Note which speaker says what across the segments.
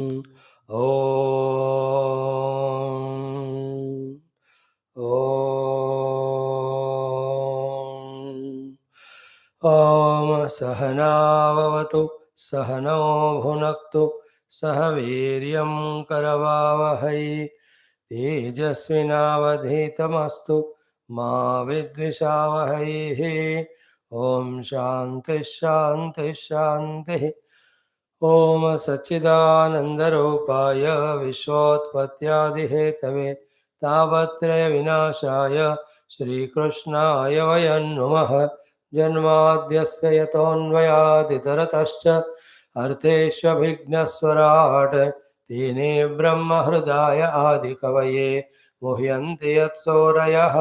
Speaker 1: ॐ ॐ सहनाववतु सहनौ भुनक्तु सह वीर्यं करवावहै तेजस्विनावधीतमस्तु मा विद्विषावहैः ॐ शान्ति शान्ति शान्तिः ओम सच्चिदानन्दरूपाय विश्वोत्पत्त्यादिहेतवे तावत्रय विनाशाय श्रीकृष्णाय वयं नुमः जन्माद्यस्य यतोऽन्वयादितरतश्च अर्थेष्वभिघ्नस्वराट् तेने ब्रह्महृदाय आदिकवये मुह्यन्ति यत्सूरयः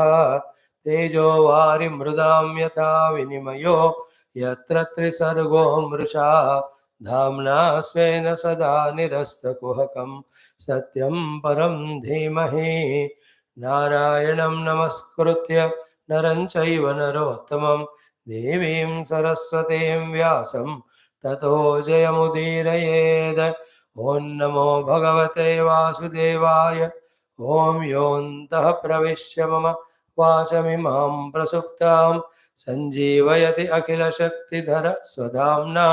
Speaker 1: तेजो वारिमृदां यथा विनिमयो यत्र त्रिसर्गो मृषा धाम्ना स्वेन सदा निरस्तकुहकं सत्यं परं धीमहि नारायणं नमस्कृत्य नरं चैव नरोत्तमं देवीं सरस्वतीं व्यासं ततो जयमुदीरयेत् ॐ नमो भगवते वासुदेवाय ॐ योऽन्तः प्रविश्य मम वाचमिमां प्रसुप्तां सञ्जीवयति अखिलशक्तिधर स्वधाम्ना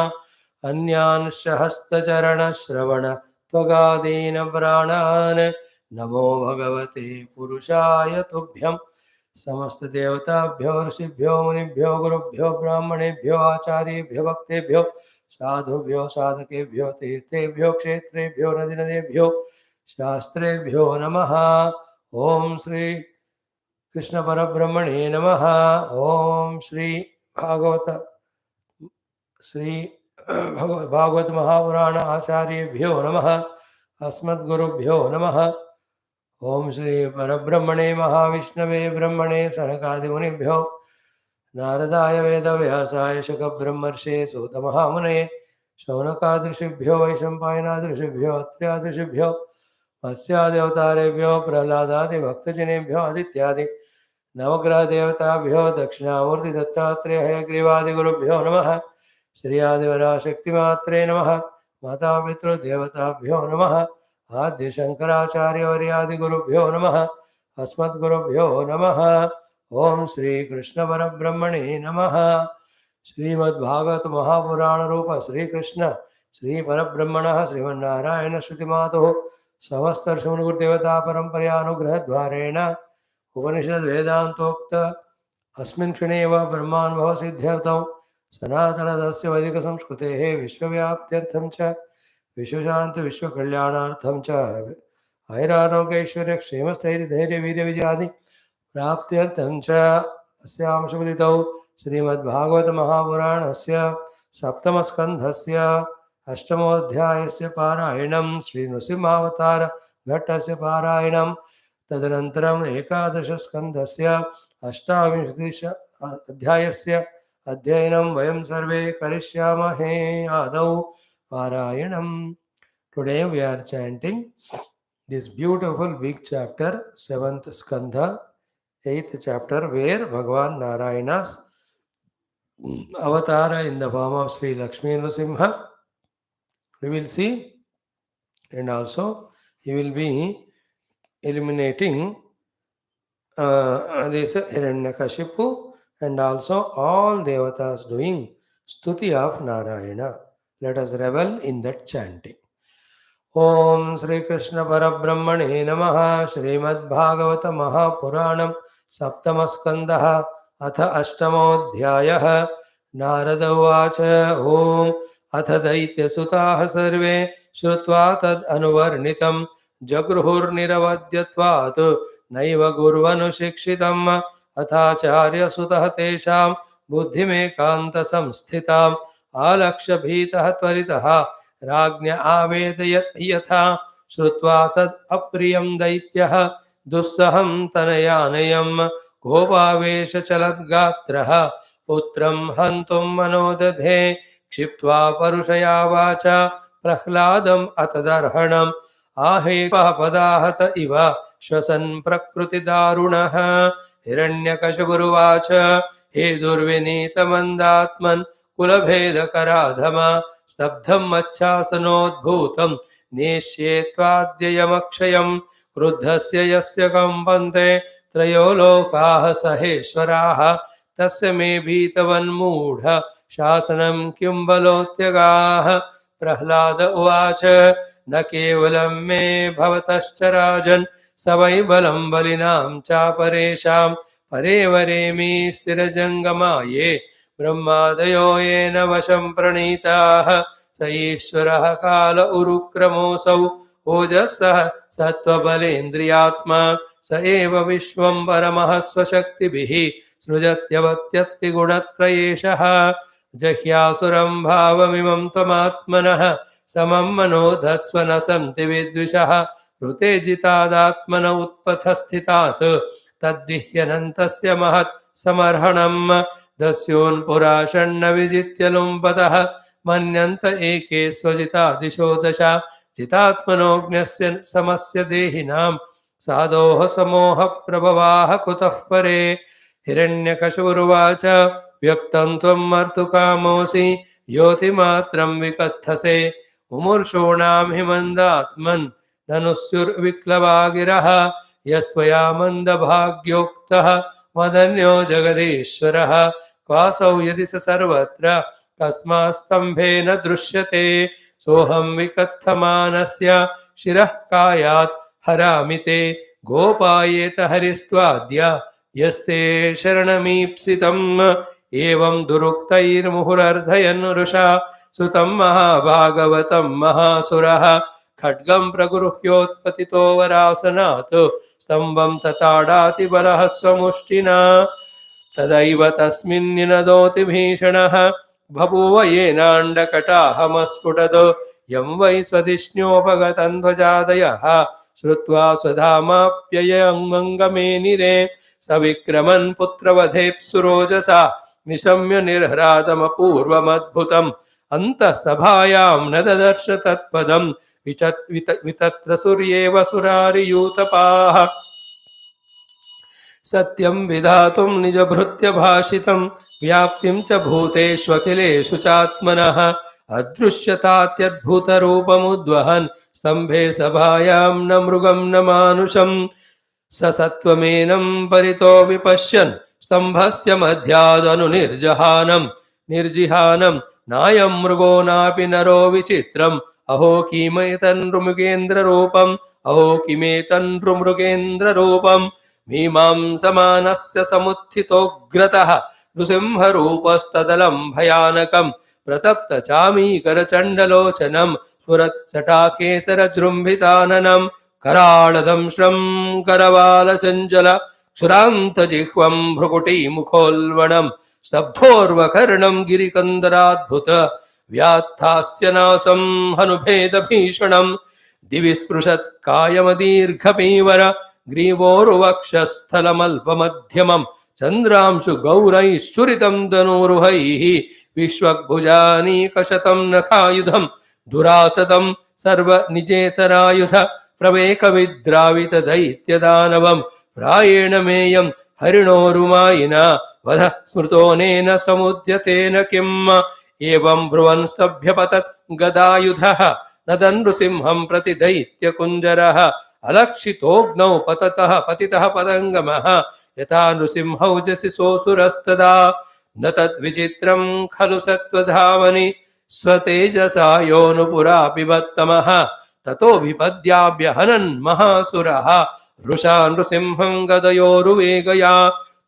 Speaker 1: अन्यांश्च हस्तचरणश्रवण त्वगादीन प्राणान् नमो भगवते पुरुषाय तुभ्यं समस्त देवताभ्यो ऋषिभ्यो मुनिभ्यो गुरुभ्यो ब्राह्मणेभ्यो आचार्येभ्यो भक्तेभ्यो साधुभ्यो साधकेभ्यो तीर्थेभ्यो क्षेत्रेभ्यो नदीनदेभ्यो शास्त्रेभ्यो नमः। ओम श्री कृष्ण परब्रह्मणे नमः। ओम श्री भागवत श्री भागवत महापुराण आचार्येभ्यो नमः। अस्मद्गुरुभ्यो नमः। ओम श्री परब्रह्मणे महाविष्णवे ब्रह्मणे सनकादिमुनिभ्यो नारदाय वेदव्यासाय शुकब्रह्मर्षे सूतमहामुनये शौनकादृशिभ्यो वैशम्पायनादृशिभ्यो अत्र्यादृशिभ्यो मत्स्यादिवतारेभ्यो प्रह्लादादिभक्तजनेभ्यो आदित्यादि नवग्रहदेवताभ्यो दक्षिणामूर्तिदत्तात्रेय हयग्रीवादिगुरुभ्यो नमः। श्री आदिवराशक्तिमात्रे नमः। मातापितृदेवताभ्यो नमः। आद्य शंकराचार्यवर्यादिगुरुभ्यो नमः। अस्मद्गुरुभ्यो नमः। ओम श्री कृष्ण परब्रह्मणे नमः। श्रीमद्भागवत महापुराण रूप श्री कृष्ण श्री परब्रह्मणः श्रीमन्नारायण श्रुतिमातुः समस्त ऋषिमुनिगुरुदेवता परंपरानुग्रह द्वारेण उपनिषद वेदांतोक्त अस्मिन् क्षणे एव ब्रह्मानुभव सिद्ध्यर्थं सनातनदस्य वैदिक संस्कृतेः विश्वव्याप्त्यर्थं च विश्वशान्ति विश्वकल्याणार्थं च ऐरारोग्यैश्वर्यक्षेमस्थैर्यधैर्यवीर्यविजयादि प्राप्त्यर्थं च अस्यां शुभदितौ श्रीमद्भागवत महापुराणस्य सप्तमस्कन्धस्य अष्टमोऽध्यायस्य पारायणं श्रीनृसिंहावतार घट्टस्य पारायणं तदनन्तरम् एकादशस्कन्धस्य अष्टाविंशति अध्यायस्य अध्ययनं वयं सर्वे करिष्यामहे। आदौ पारायणम्। Today we are chanting this beautiful big chapter, 7th skandha, 8th chapter, where Bhagavan Narayana's avatara in the form of Sri Lakshmi Nrsimha we will see, and also he will be eliminating this Hiranyakashipu, and also all devatas doing stuti of Narayana. Let us revel in that chanting. ओम श्री कृष्ण परब्रह्मणे नमः। श्रीमद्भागवत महापुराणं सप्तम स्कंदः अथ अष्टमोऽध्यायः। नारद उवाच ओम अथ दैत्यसुताः सर्वे श्रुत्वा तद् अनुवर्णितं जगृहुर्निरवद्यत्वात् नैव गुर्वनुशिक्षितम् अथाचार्यसुतः तेषां बुद्धिमेकान्तसंस्थिताम् आलक्ष्य भीतः त्वरितः राज्ञ आवेदयत् यथा श्रुत्वा तद् अप्रियं दैत्यः दुस्सहं तनयानयं कोपावेशचलद्गात्रः पुत्रं हन्तुं मनोदधे क्षिप्त्वा परुषया वाचा प्रह्लादम् अतदर्हणम् आहे पापदाहत इव श्वसन् प्रकृतिदारुणः। हिरण्यकशिपुरुवाच हे दुर्विनीतमन्दात्मन् कुलभेदकराधम स्तब्धं मच्छासनोद्भूतं नेष्ये त्वाद्ययमक्षयम् क्रुद्धस्य यस्य कम्पन्ते त्रयो लोकाः सहेश्वराः तस्य मे भीतवन्मूढ शासनं किं बलोत्यगाः। प्रह्लाद उवाच न केवलं मे भवतश्च राजन् स वै बलं बलिनां चापरेषां परे वरेमि स्थिरजङ्गमा ये ब्रह्मादयो येन वशं प्रणीताः स ईश्वरः काल उरुक्रमोऽसौ ओजस्सः सत्त्वबलेन्द्रियात्मा स एव विश्वं परमः स्वशक्तिभिः सृजत्यवत्यत्ति गुणत्रयेशः जह्यासुरं भावमिमं त्वमात्मनः समं मनोधत्स्व न सन्ति विद्विषः ऋते जितादात्मन उत्पथस्थितात् तद्दिह्यनन्तस्य महत् समर्हणम् दस्योन्पुरा षण्ण विजित्य लुम्पतः मन्यन्त एके स्वजिता दिशो दश जितात्मनोऽग्न्यस्य समस्य देहिनां साधोः समोह प्रभवाः कुतः परे। हिरण्यकशिपुरुवाच व्यक्तं त्वं मर्तुकामोऽसि योतिमात्रं विकथसे मुमुर्षूणां हि मन्दात्मन् ननुस्युर्विक्लवा गिरः यस्त्वया मन्दभाग्योक्तः मदन्यो जगदीश्वरः क्वासौ यदि स सर्वत्र कस्मात् स्तम्भेन दृश्यते सोऽहं विकथमानस्य शिरः कायात् हरामि ते गोपायेत हरिस्त्वाद्य यस्ते शरणमीप्सितम् एवं दुरुक्तैर्मुहुरर्धयन् रुषा सुतं महाभागवतं महासुरः खड्गं प्रगृह्योत्पतितो वरासनात् स्तम्भं तताडाति बलः स्वमुष्टिना तदैव तस्मिन्निनदोति भीषणः बभूव येनाण्डकटाहमस्फुटतो यं वै स्वधिष्ण्योपगतं ध्वजादयः श्रुत्वा स्वधामाप्ययमङ्गमेनिरे सविक्रमन् पुत्रवधेप्सुरोजसा निशम्य निर्हरादमपूर्वमद्भुतम् अन्तः सभायां न ददर्श तत्पदं वितत्र सूर्येव सुरारियूतपाः सत्यं विधातुं निजभृत्य भाषितं व्याप्तिं च भूतेष्वखिलेषु चात्मनः अदृश्यतात्यद्भुतरूपमुद्वहन् स्तम्भे सभायां न मृगं न मानुषं स सत्त्वमेनं परितो विपश्यन् स्तम्भस्य मध्यादनुनिर्जिहानं नायं मृगो नापि नरो विचित्रम् अहो किमेतन्नृमृगेन्द्ररूपम् अहो किमेतन्नृमृगेन्द्ररूपम् मीमांसमानस्य समुत्थितोऽग्रतः नृसिंहरूपस्तदलं भयानकं प्रतप्तचामीकरचण्डलोचनं स्फुरत्सटाकेसरजृम्भिताननं कराळदंश्रं करवालचञ्चल क्षुरान्तजिह्वं भ्रुकुटीमुखोल्बणं स्तब्धोर्वकर्णं गिरिकन्दराद्भुत व्यात्थास्यनासं हनुभेदभीषणं दिवि स्पृशत् कायमदीर्घपीवर ग्रीवोर्वक्षस्थलमल्पमध्यमं चन्द्रांशु गौरैश्चुरितं धनुरुहैः विश्वभुजानीकशतं नखायुधं दुरासतं सर्वनिजेतरायुध प्रवेकविद्रावितदैत्यदानवं प्रायेण मेयं हरिणोरुमायिना वध स्मृतोनेन समुद्यतेन किम् एवं ब्रुवन् स्तभ्यपतत् गदायुधः नदन्नृसिंहं प्रति दैत्यकुञ्जरः अलक्षितोऽग्नौ पतितः पतङ्गमः यथा नृसिंहौजसि सोऽसुरस्तदा न तद्विचित्रं खलु सत्त्वधामनि स्वतेजसा योऽनुपुरापिबत्तमः ततो विपद्याभ्यहनन् महासुरः रुषा नृसिंहं गदयोरुवेगया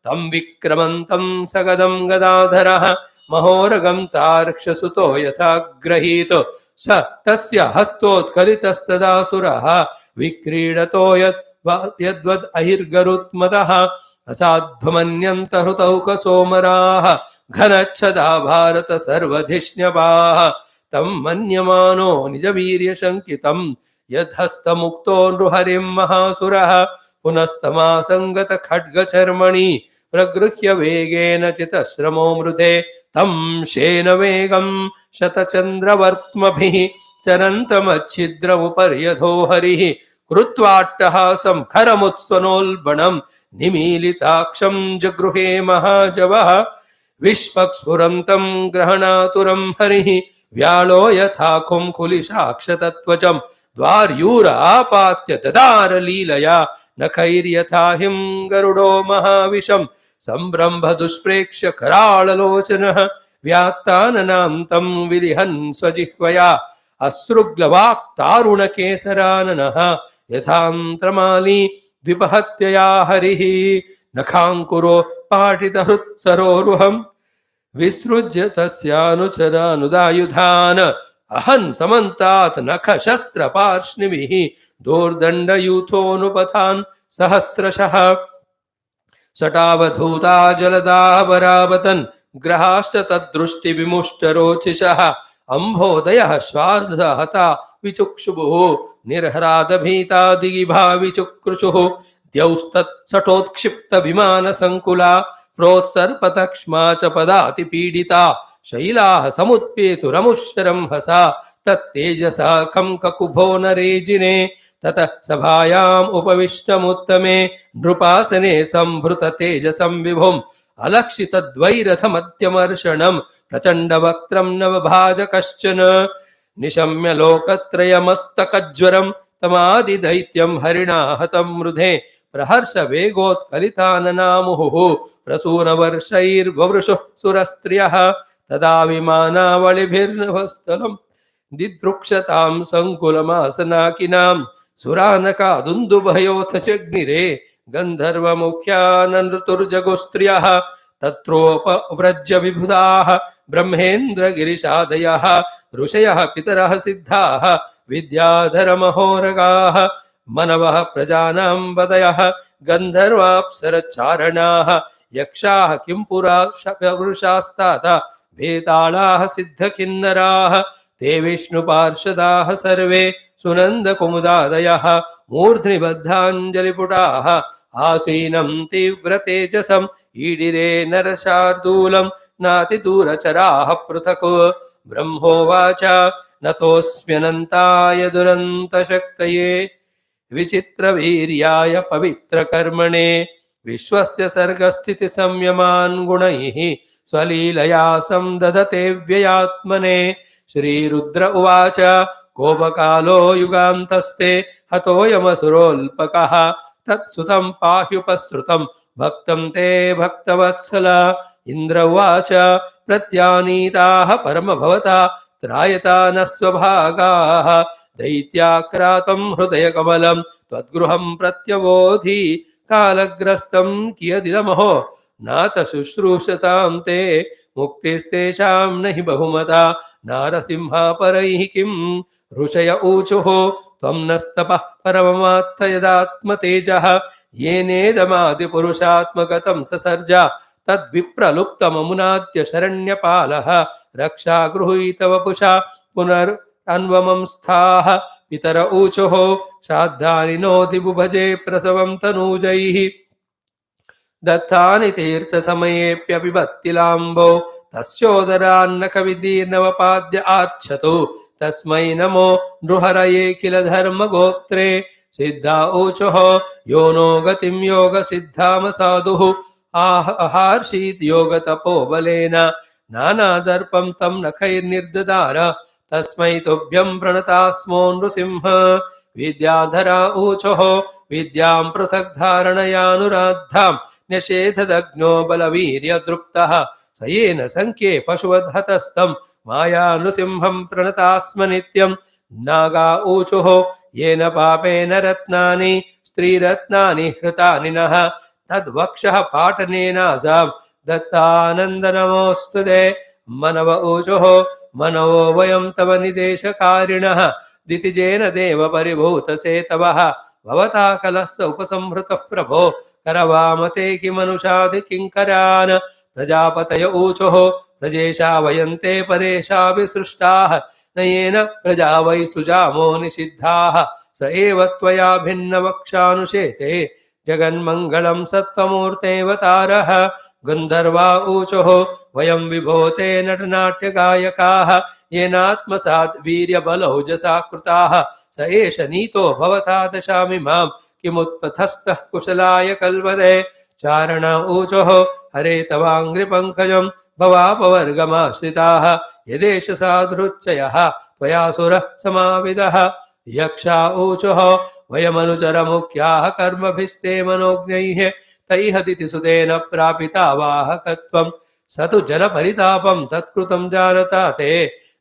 Speaker 1: तं विक्रमन्तं सगदं गदाधरः महोरगं तार्क्षसुतो यथा गृहीतो स तस्य हस्तोत्कलितस्तदासुरः विक्रीडतो यद्वद् अहिर्गरुत्मतः असाध्वमन्यन्तहृतौकसोमराः घनच्छदा भारत सर्वधिष्ण्यपाः तं मन्यमानो निजवीर्यशङ्कितं यद्हस्तमुक्तो नृहरिं महासुरः पुनस्तमासङ्गत खड्गचर्मणि प्रगृह्य वेगेन चितश्रमो मृधे तं शेन वेगं शतचन्द्रवर्त्मभिः चरन्तमच्छिद्रमुपर्यधो हरिः कृत्वाट्टहासं खरमुत्स्वनोल्बणं निमीलिताक्षं जगृहे महाजवः विष्पक्स्फुरन्तं ग्रहणातुरं हरिः व्यालो यथा कुङ्कुलिशाक्षतत्वचं द्वार्यूरापात्य ददार लीलया नखैर्यथा हिं गरुडो महाविशं संभ्रम्भ दुष्प्रेक्ष्य कराळलोचनः व्यात्ताननां तं विलिहन् स्वजिह्वया अश्रुग्लवाक्तारुणकेसराननः यथान्त्रमाली द्विपहत्यया हरिः नखाङ्कुरो पाटितहृत्सरोरुहम् विसृज्य तस्यानुचरानुदायुधान् अहन् समन्तात् नखशस्त्रपार्ष्णिभिः दोर्दण्डयूथोऽनुपथान् सहस्रशः सटावधूता जलदावरावतन् ग्रहाश्च तद्दृष्टिविमुष्टरोचिषः अम्भोदयः श्वासहता विचुक्षुभुः निर्हरादभीता दिगिभाविचुक्रुषुः द्यौस्तत्सटोत्क्षिप्तविमानसङ्कुला प्रोत्सर्पतक्ष्मा च पदातिपीडिता शैलाः समुत्पेतुरमुश्रंहसा तत्तेजसा खं ककुभो नरेजिने ततः सभायाम् उपविष्टमुत्तमे नृपासने सम्भृततेजसं विभुम् अलक्षितद्वैरथमत्यमर्षणं प्रचण्डवक्त्रं नवभाज कश्चन निशम्य लोकत्रयमस्तकज्वरं तमादिदैत्यं हरिणा हतं मृधे प्रहर्ष वेगोत्कलिताननामुहुः प्रसूनवर्षैर्ववृषुः सुरस्त्रियः तदा विमानावलिभिर्नभस्थलं दिदृक्षतां सङ्कुलमासनाकिनां सुरानकादुन्दुभयोऽथ चग्निरे गन्धर्वमुख्याननृतुर्जगुस्त्रियः तत्रोपव्रज्य विबुधाः ब्रह्मेन्द्रगिरिशादयः ऋषयः पितरः सिद्धाः विद्याधरमहोरगाः मनवः प्रजानां वदयः गन्धर्वाप्सरचारणाः यक्षाः किंपुरुषास्तात भेताళाः सिद्धकिन्नराः ते विष्णुपार्षदाः सर्वे सुनन्दकुमुदादयः मूर्ध्नि बद्धाञ्जलिपुटाः आसीनं तीव्रतेजसं ईडिरे नरशार्दूलं नातिदूरचराः पृथक् ब्रह्मोवाच नतोऽस्म्यनन्ताय दुरन्तशक्तये विचित्रवीर्याय पवित्रकर्मणे विश्वस्य सर्गस्थितिसंयमान् गुणैः स्वलीलया संदधते व्ययात्मने श्रीरुद्र उवाच कोपकालो युगान्तस्ते हतोऽयमसुरोऽल्पकः तत्सुतं पाह्युपसृतं भक्तं ते भक्तवत्सल इन्द्र उवाच प्रत्यानीताः परमभवता त्रायता न स्वभागाः दैत्याक्रातं हृदयकमलं त्वद्गृहं प्रत्यवोधि कालग्रस्तं कियदिदमहो नाथ शुश्रूषतां ते मुक्तिस्तेषां न हि बहुमता नारसिंहापरैः किं ऋषय ऊचुः त्वं नस्तपः परममात्थ यदात्मतेजः येनेदमादिपुरुषात्मगतं ससर्ज तद्विप्रलुप्तममुनाद्य शरण्यपालः रक्षा गृहीत वपुषा पुनरन्वमंस्थाः पितर ऊचुः श्राद्धानि नो दिवुभजे प्रसवं तनूजैः दत्तानि तीर्थसमयेऽप्यपिबत्तिलाम्बो तस्योदरान्नकविदीर्णवपाद्य आर्च्छतु तस्मै नमो नृहरये किल धर्मगोत्रे सिद्धा ऊचुः यो नो गतिं योगसिद्धाम साधुः आहार्षीद् योगतपोबलेन नानादर्पं तं नखैर्निर्ददार तस्मै तुभ्यं प्रणतास्मो नृसिंह विद्याधरा ऊचुः विद्यां पृथक् धारणयानुराद्धां न्यषेधदग्नो बलवीर्यदृप्तः स येन संख्ये पशुवद्हतस्तं माया नृसिंहं प्रणतास्म नित्यं नागा ऊचुः येन पापेन रत्नानि स्त्रीरत्नानि हृतानि नः तद्वक्षः पाटनेनासां दत्तानन्दनमोऽस्तु ते मनव ऊचुः मनवो वयं तव निदेशकारिणः दितिजेन देव परिभूतसेतवः भवता कलस्य उपसंहृतः प्रभो करवामते किमनुषादि किङ्करान् प्रजापतय ऊचुः प्रजेशा वयन्ते परेशा विसृष्टाः नयेन प्रजा वै सुजामो निषिद्धाः स एव त्वया भिन्नवक्षानुशेते जगन्मङ्गलं सत्त्वमूर्तेऽवतारः गन्धर्वा ऊचुः वयं विभोते नटनाट्यगायकाः येनात्मसात् वीर्यबलौजसा कृताः स एष नीतो भवता दशामि मां किमुत्पथस्थः कुशलाय कल्वदे चारण ऊचुः हरे तवाङ्घ्रिपङ्कजं भवापवर्गमाश्रिताः यदेष साधुरुच्चयः त्वया सुरः समाविदः यक्षा ऊचुः वयमनुचरमुख्याः कर्मभिस्ते मनोज्ञैः तैः दितिसुतेन प्रापिता वाहकत्वं स तु जनपरितापं तत्कृतं जानता ते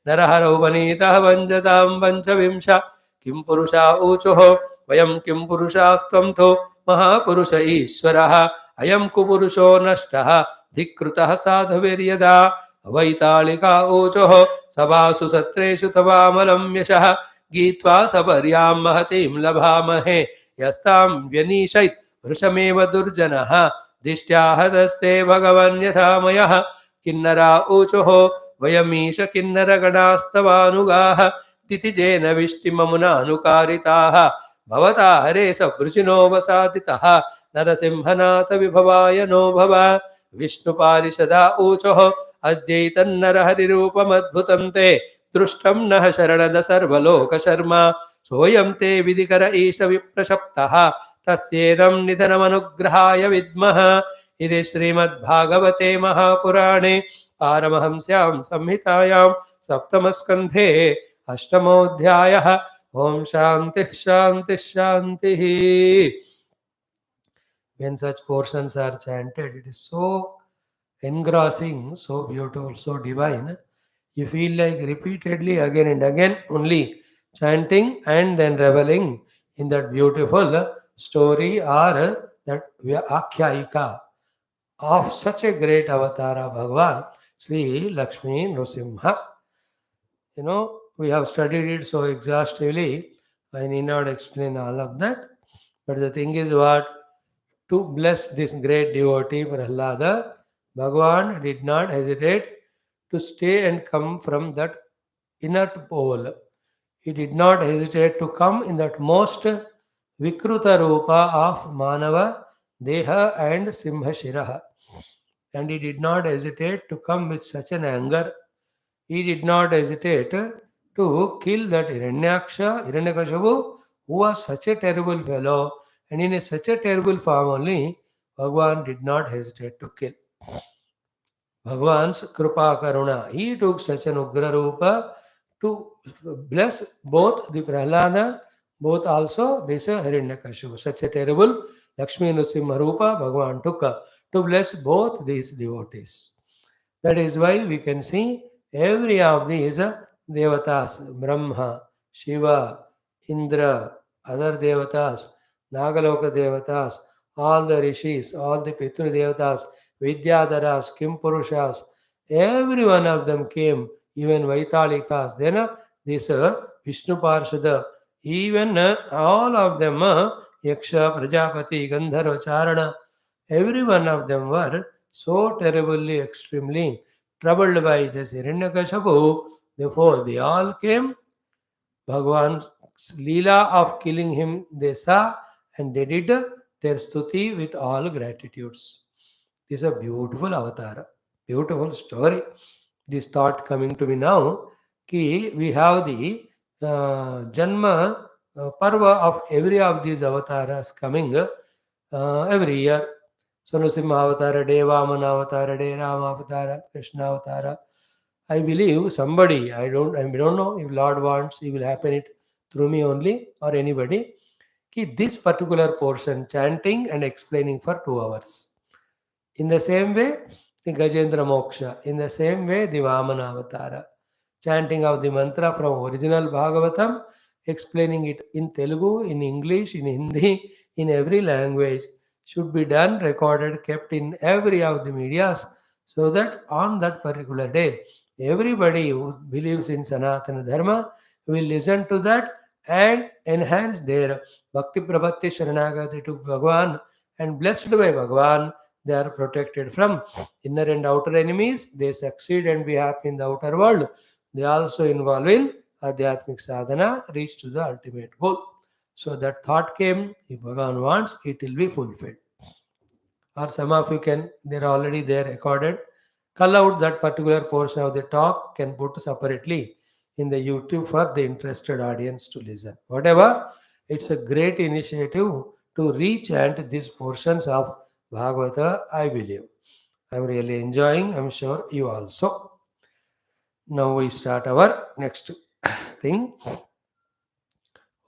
Speaker 1: नरहरौपनीतः वञ्जतां पञ्चविंश किं पुरुषा ऊचुः वयं किं पुरुषास्त्वं तु महापुरुष ईश्वरः अयं कुपुरुषो नष्टः धिक्कृतः साधुभिर्यदा वैतालिका ऊचुः सभासु सत्रेषु तवामलं यशः गीत्वा सपर्यां महतीं लभामहे यस्तां व्यनीशैत् वृषमेव दुर्जनः दिष्ट्या हतस्ते भगवन् यथामयः किन्नरा ऊचुः वयमीश किन्नरगणास्तवानुगाः दितिजेन विष्टिममुनानुकारिताः भवता हरे सवृजिनोऽवसादितः नरसिंहनाथ विभवाय नो भव विष्णुपारिषदा ऊचुः अद्यैतन्नरहरिरूपमद्भुतं ते दृष्टं नः शरणद सर्वलोकशर्मा सोऽयं ते विधिकर ईश विप्रशप्तः तस्येदं निधनमनुग्रहाय विद्मः इति श्रीमद्भागवते महापुराणे पारमहंस्यां संहितायां सप्तमस्कन्धे अष्टमोऽध्यायः ओम शान्तिः शान्तिः शान्तिः. When such portions are chanted, it is so engrossing, so beautiful, so divine. You feel like repeatedly again and again only chanting and then reveling in that beautiful story or that akhyayika of such a great avatara Bhagavan, Sri Lakshmi Nrsimha. We have studied it so exhaustively, I need not explain all of that. But the thing is what? To bless this great devotee Prahlada, Bhagavan did not hesitate to stay and come from that inert pole. He did not hesitate to come in that most Vikruta Rupa of Manava, Deha and Simhashiraha. And he did not hesitate to come with such an anger. He did not hesitate to kill that Hiranyakashipu, who was such a terrible fellow, and in such a terrible form only, Bhagavan did not hesitate to kill. Bhagavan's Krupa Karuna, he took such an Ugra Rupa to bless both the Prahlada, both also this Hiranyakashipu. Such a terrible Lakshmi Nrsimha Rupa Bhagavan took to bless both these devotees. That is why we can see every of these devatas, Brahma, Shiva, Indra, other devatas, Nagaloka devatas, all the rishis, all the Pitru devatas, Vidyadharas, Kimpurushas, every one of them came, even Vaitalikas. Then this Vishnu Parshada, even all of them, Yaksha, Prajapati, Gandharva, Charana, every one of them were so terribly, extremely troubled by this Hiranyakashipu. Therefore, they all came. Bhagavan's Leela of killing him they saw and they did their stuti with all gratitudes. This is a beautiful avatar, beautiful story. This thought coming to me now, ki we have the Janma Parva of every of these avatars coming every year. So Nrsimha Avatara Day, Vamana Avatara Day, Rama Avatara, Krishna Avatara. I believe somebody, I don't know if Lord wants, He will happen it through me only or anybody. Ki this particular portion, chanting and explaining for 2 hours. In the same way, the Gajendra Moksha. In the same way, the Vamana Avatara. Chanting of the mantra from original Bhagavatam, explaining it in Telugu, in English, in Hindi, in every language should be done, recorded, kept in every of the medias, so that on that particular day, everybody who believes in Sanatana Dharma will listen to that and enhance their Bhakti Pravatti Sharanagati to Bhagavan, and blessed by Bhagavan, they are protected from inner and outer enemies. They succeed and be happy in the outer world. They also involve in Adhyatmic Sadhana, reach to the ultimate goal. So that thought came, if Bhagavan wants, it will be fulfilled. Or some of you can, they're already there recorded. Call out that particular portion of the talk, can put separately in the YouTube for the interested audience to listen. Whatever, it's a great initiative to re-chant these portions of Bhagavata, I believe. I'm really enjoying, I'm sure you also. Now we start our next thing.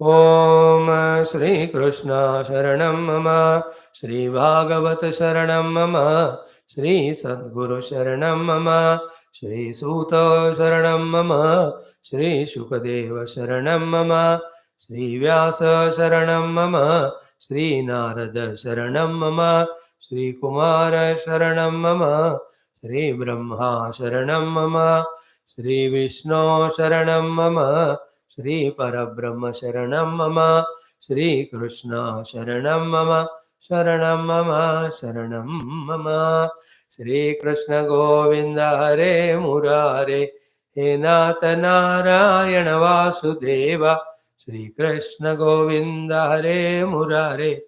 Speaker 1: Om Shri Krishna Sharanam Mama, Shri Bhagavat Sharanam Mama, Shri Sadguru Sharanam Mama, Shri Suta Sharanam Mama, Shri Shukadeva Sharanam Mama, Shri Vyasa Sharanam Mama, Shri Narada Sharanam Mama, Shri Kumara Sharanam Mama, Shri Brahma Sharanam Mama, Shri Vishnu Sharanam Mama, Shri Parabrahma Sharanam Mama, Shri Krishna Sharanam Mama, Sharanam Mama, Sharanam Mama, Shri Krishna Govinda Hare Murare, He Nata Narayana Vasudeva, Shri Krishna Govinda Hare Murare,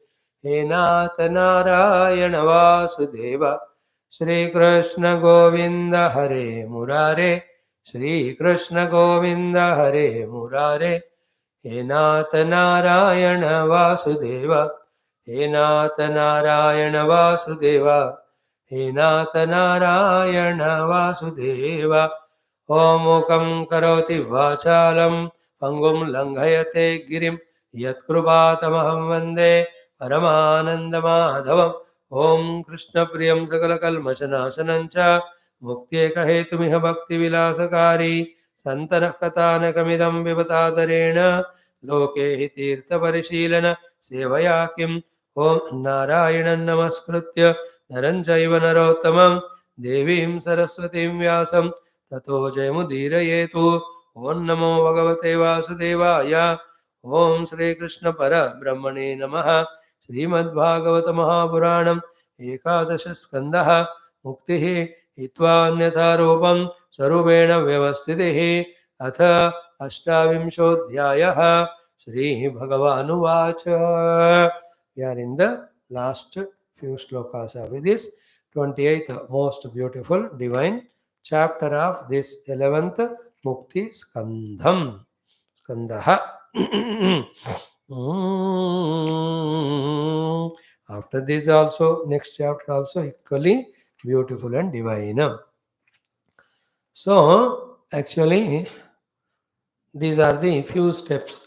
Speaker 1: He Nata Narayana Vasudeva, Shri Krishna Govinda Hare Murare, Shri Krishna Govinda Hare Murare, He Nath Narayana Vasudeva, He Nath Narayana Vasudeva, He Nath Narayana Vasudeva. Om Mukam Karoti Vachalam, Pangum Langhayate Girim, Yat Krupatamaham Vande, Paramananda Madhavam, Om Krishna Priyam Sakala Kalmashanasanancha, मुक्त्येकहेतुमिह भक्तिविलासकारी सन्तनः कथानकमिदं विवतादरेण लोके हि तीर्थपरिशीलन सेवया किम् ॐ नारायणं नमस्कृत्य नरं चैव नरोत्तमं देवीं सरस्वतीं व्यासं ततो जयमुदीरयेतु ॐ नमो भगवते वासुदेवाय ॐ श्रीकृष्णपरब्रह्मणे नमः श्रीमद्भागवत महापुराणम् एकादशस्कन्धः मुक्तिः हित्वान्यथा रूपं स्वरूपेण व्यवस्थितिः अथ अष्टाविंशोऽध्यायः श्रीभगवानुवाच. We are in the last few shlokas of this 28th most beautiful divine chapter of this 11th Mukti Skandham. Skandha. After this also, next chapter also equally beautiful and divine. So, actually, these are the few steps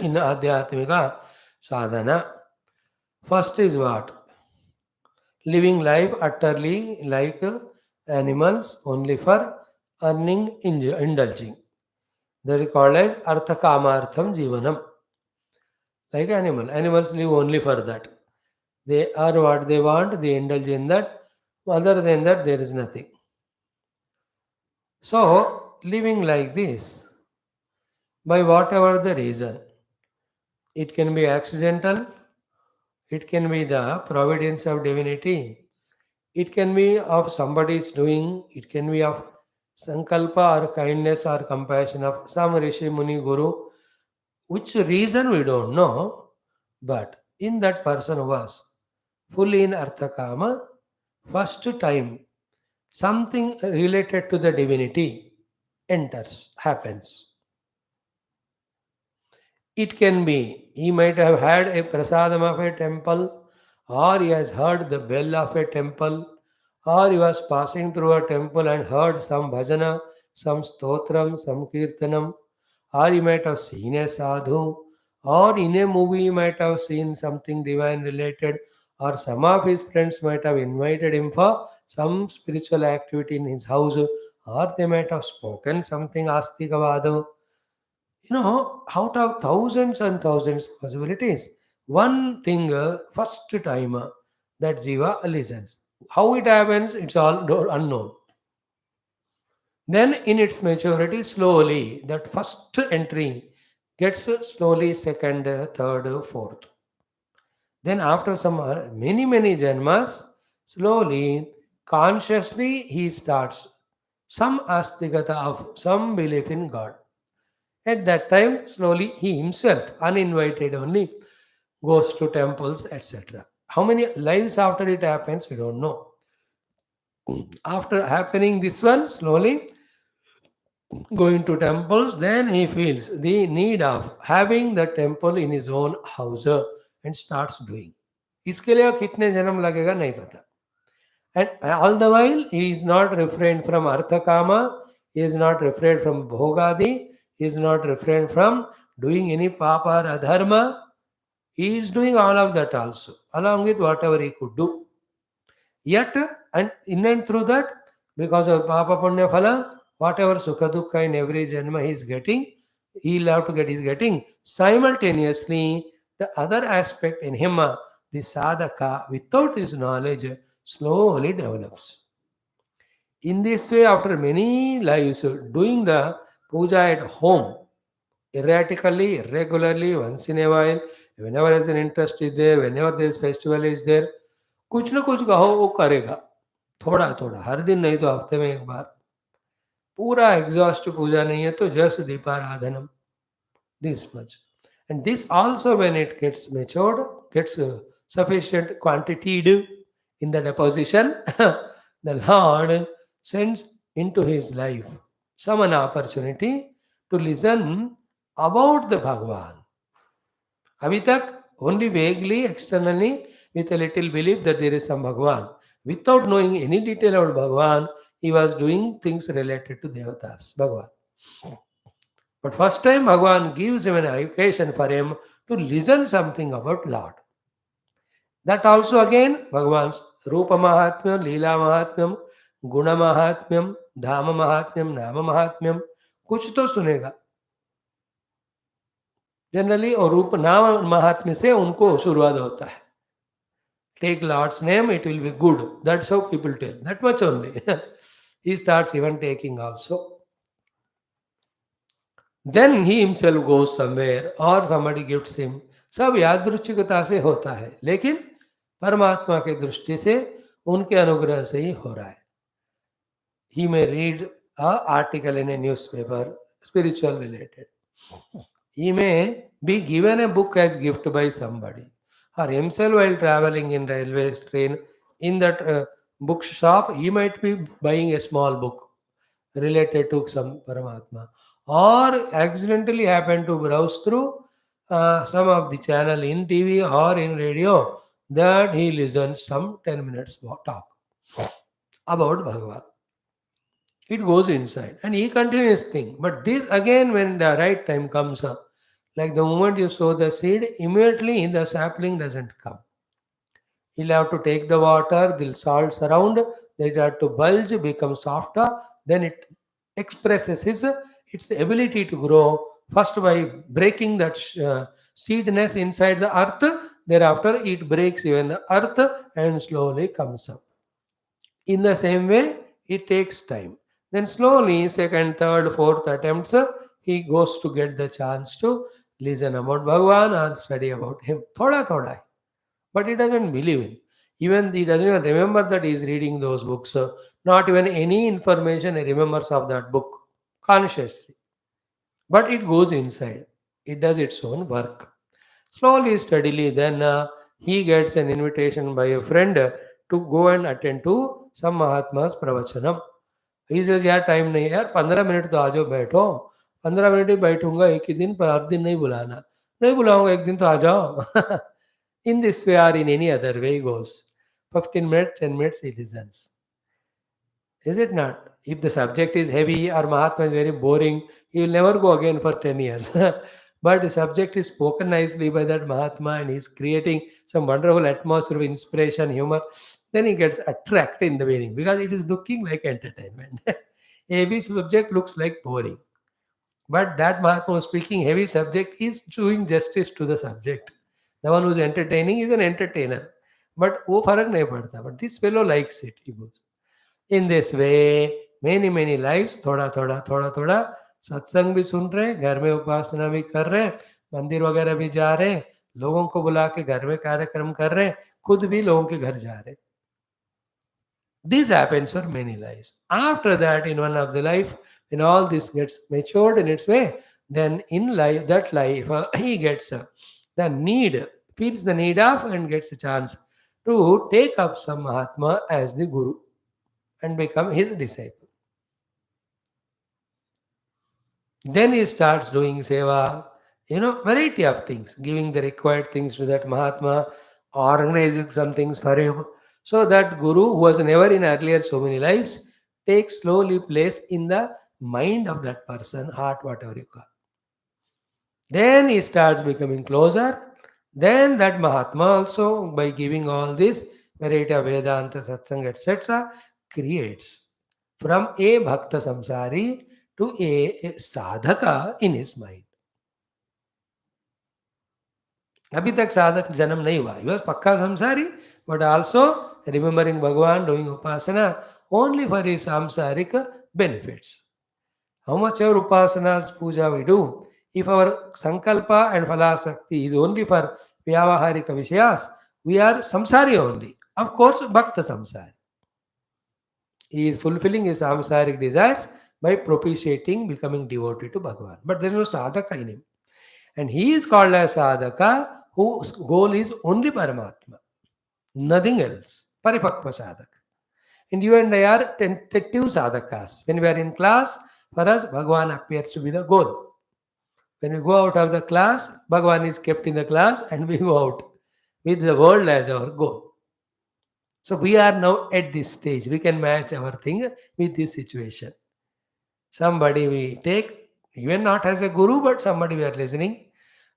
Speaker 1: in Adhyatmika sadhana. First is what? Living life utterly like animals only for earning, indulging. That is called as arthakamartham jivanam. Like animal. Animals live only for that. They are what they want, they indulge in that. Other than that, there is nothing. So, living like this, by whatever the reason, it can be accidental, it can be the providence of divinity, it can be of somebody's doing, it can be of sankalpa or kindness or compassion of some rishi, muni, guru, which reason we don't know, but in that person was fully in arthakama, first time something related to the divinity enters, happens. It can be he might have had a prasadam of a temple, or he has heard the bell of a temple, or he was passing through a temple and heard some bhajana, some stotram, some kirtanam, or he might have seen a sadhu, or in a movie he might have seen something divine related, or some of his friends might have invited him for some spiritual activity in his house, or they might have spoken something astikavadu. Out of thousands and thousands possibilities, one thing, first time that jiva listens. How it happens, it's all unknown. Then in its maturity, slowly, that first entry gets slowly second, third, fourth. Then after some many janmas, slowly, consciously he starts some astigata of some belief in God. At that time, slowly he himself, uninvited only, goes to temples, etc. How many lives after it happens, we don't know. After happening this one, slowly going to temples, then he feels the need of having the temple in his own house and starts doing. इसके लिए कितने जन्म लगेगा नहीं पता. And all the while, he is not refrained from arthakama, he is not refrained from bhogadi, he is not refrained from doing any papa or adharma, he is doing all of that also, along with whatever he could do. Yet, and in and through that, because of Papa Punya Phala, whatever Sukha Dukkha in every Janma he is getting, he'll have to get, he's getting. Simultaneously, the other aspect in him, the sadhaka, without his knowledge, slowly develops. In this way, after many lives, doing the puja at home, erratically, irregularly, once in a while, whenever there's an interest is there, whenever there's festival is there, कुछ ना कुछ कहो वो करेगा, थोड़ा थोड़ा, हर दिन नहीं तो हफ्ते में एक बार, पूरा एग्जॉस्ट पूजा नहीं है तो just दीपाराधनम, this much. And this also, when it gets matured, gets sufficient quantity in the deposition, the Lord sends into his life some an opportunity to listen about the Bhagavan. अभी तक only vaguely, externally, with a little belief that there is some Bhagavan. Without knowing any detail about Bhagavan, he was doing things related to Devatas, Bhagavan. But first time Bhagavan gives him an occasion for him to listen something about Lord. That also again, Bhagavan's Rupa Mahatmyam, Leela Mahatmyam, Guna Mahatmyam, Dhama Mahatmyam, Nama Mahatmyam, कुछ तो सुनेगा. Generally और रूप नाम महात्म्य से उनको शुरुआत होता है. Take Lord's name, it will be good. That's how people tell. That much only. He starts even taking also. Then he himself goes somewhere or somebody gifts him. सब यादृच्छिकता से होता है, लेकिन परमात्मा के दृष्टि से उनके अनुग्रह से ही हो रहा है. He may read an article in a newspaper, spiritual related. He may be given a book as gift by somebody, or himself while traveling in railway train, in that bookshop, he might be buying a small book related to some Paramatma, or accidentally happen to browse through some of the channel in TV or in radio, that he listens some 10 minutes talk about Bhagavan. It goes inside and he continues thing. But this again, when the right time comes up, like the moment you sow the seed, immediately the sapling doesn't come. He'll have to take the water, the salts around, they have to bulge, become softer, then it expresses its ability to grow first by breaking that seedness inside the earth. Thereafter it breaks even the earth and slowly comes up. In the same way, it takes time. Then slowly, second, third, fourth attempts, he goes to get the chance to listen about Bhagavan or study about him. Thoda thoda. But he doesn't believe in. Even he doesn't even remember that he is reading those books. Not even any information he remembers of that book consciously. But it goes inside. It does its own work. Slowly, steadily, then he gets an invitation by a friend to go and attend to some Mahatma's pravachanam. He says, यार time नहीं है यार, 15 minute तो आ जाओ बैठो. 15 minute ही बैठूंगा एक ही दिन, पर हर दिन नहीं बुलाना. नहीं बुलाऊंगा एक दिन तो आ जाओ. In this way or in any other way he goes. 15 minutes, 10 minutes he listens. Is it not? If the subject is heavy or Mahatma is very boring, he will never go again for 10 years. But the subject is spoken nicely by that Mahatma and he's creating some wonderful atmosphere of inspiration, humor, then he gets attracted in the beginning because it is looking like entertainment. Heavy subject looks like boring. But that Mahatma who is speaking heavy subject is doing justice to the subject. The one who is entertaining is an entertainer. But वो फर्क नहीं पड़ता. But this fellow likes it. He goes. In this way, many lives, थोड़ा थोड़ा सत्संग भी सुन रहे, घर में उपासना भी कर रहे, मंदिर वगैरह भी जा रहे, लोगों को बुला के घर में कार्यक्रम कर रहे, खुद भी लोगों के घर जा रहे. This happens for many lives. After that, in one of the life, when all this gets matured in its way, then in life, that life, he gets the need, feels the need of and gets a chance to take up some Mahatma as the Guru and become his disciple. Then he starts doing seva, variety of things, giving the required things to that Mahatma, organizing some things for him. So that Guru, who was never in earlier so many lives, takes slowly place in the mind of that person, heart, whatever you call. Then he starts becoming closer. Then that Mahatma also, by giving all this variety of Vedanta, Satsang, etc., creates from a Bhakta Samsari to a Sadhaka in his mind. अभी तक साधक जन्म नहीं हुआ. He was पक्का samsari, but also remembering Bhagavan, doing upasana only for his samsaric benefits. How much our upasanas, puja we do, if our sankalpa and phalasakti is only for vyavaharika vishayas, we are samsari only. Of course, bhakta samsari. He is fulfilling his samsaric desires by propitiating, becoming devotee to Bhagavan. But there is no sadhaka in him. And he is called as sadhaka whose goal is only Paramatma, nothing else. Paripakva sadhaka. And you and I are tentative sadhakas. When we are in class, for us, Bhagavan appears to be the goal. When we go out of the class, Bhagavan is kept in the class and we go out with the world as our goal. So we are now at this stage. We can match our thing with this situation. Somebody we take, even not as a guru, but somebody we are listening.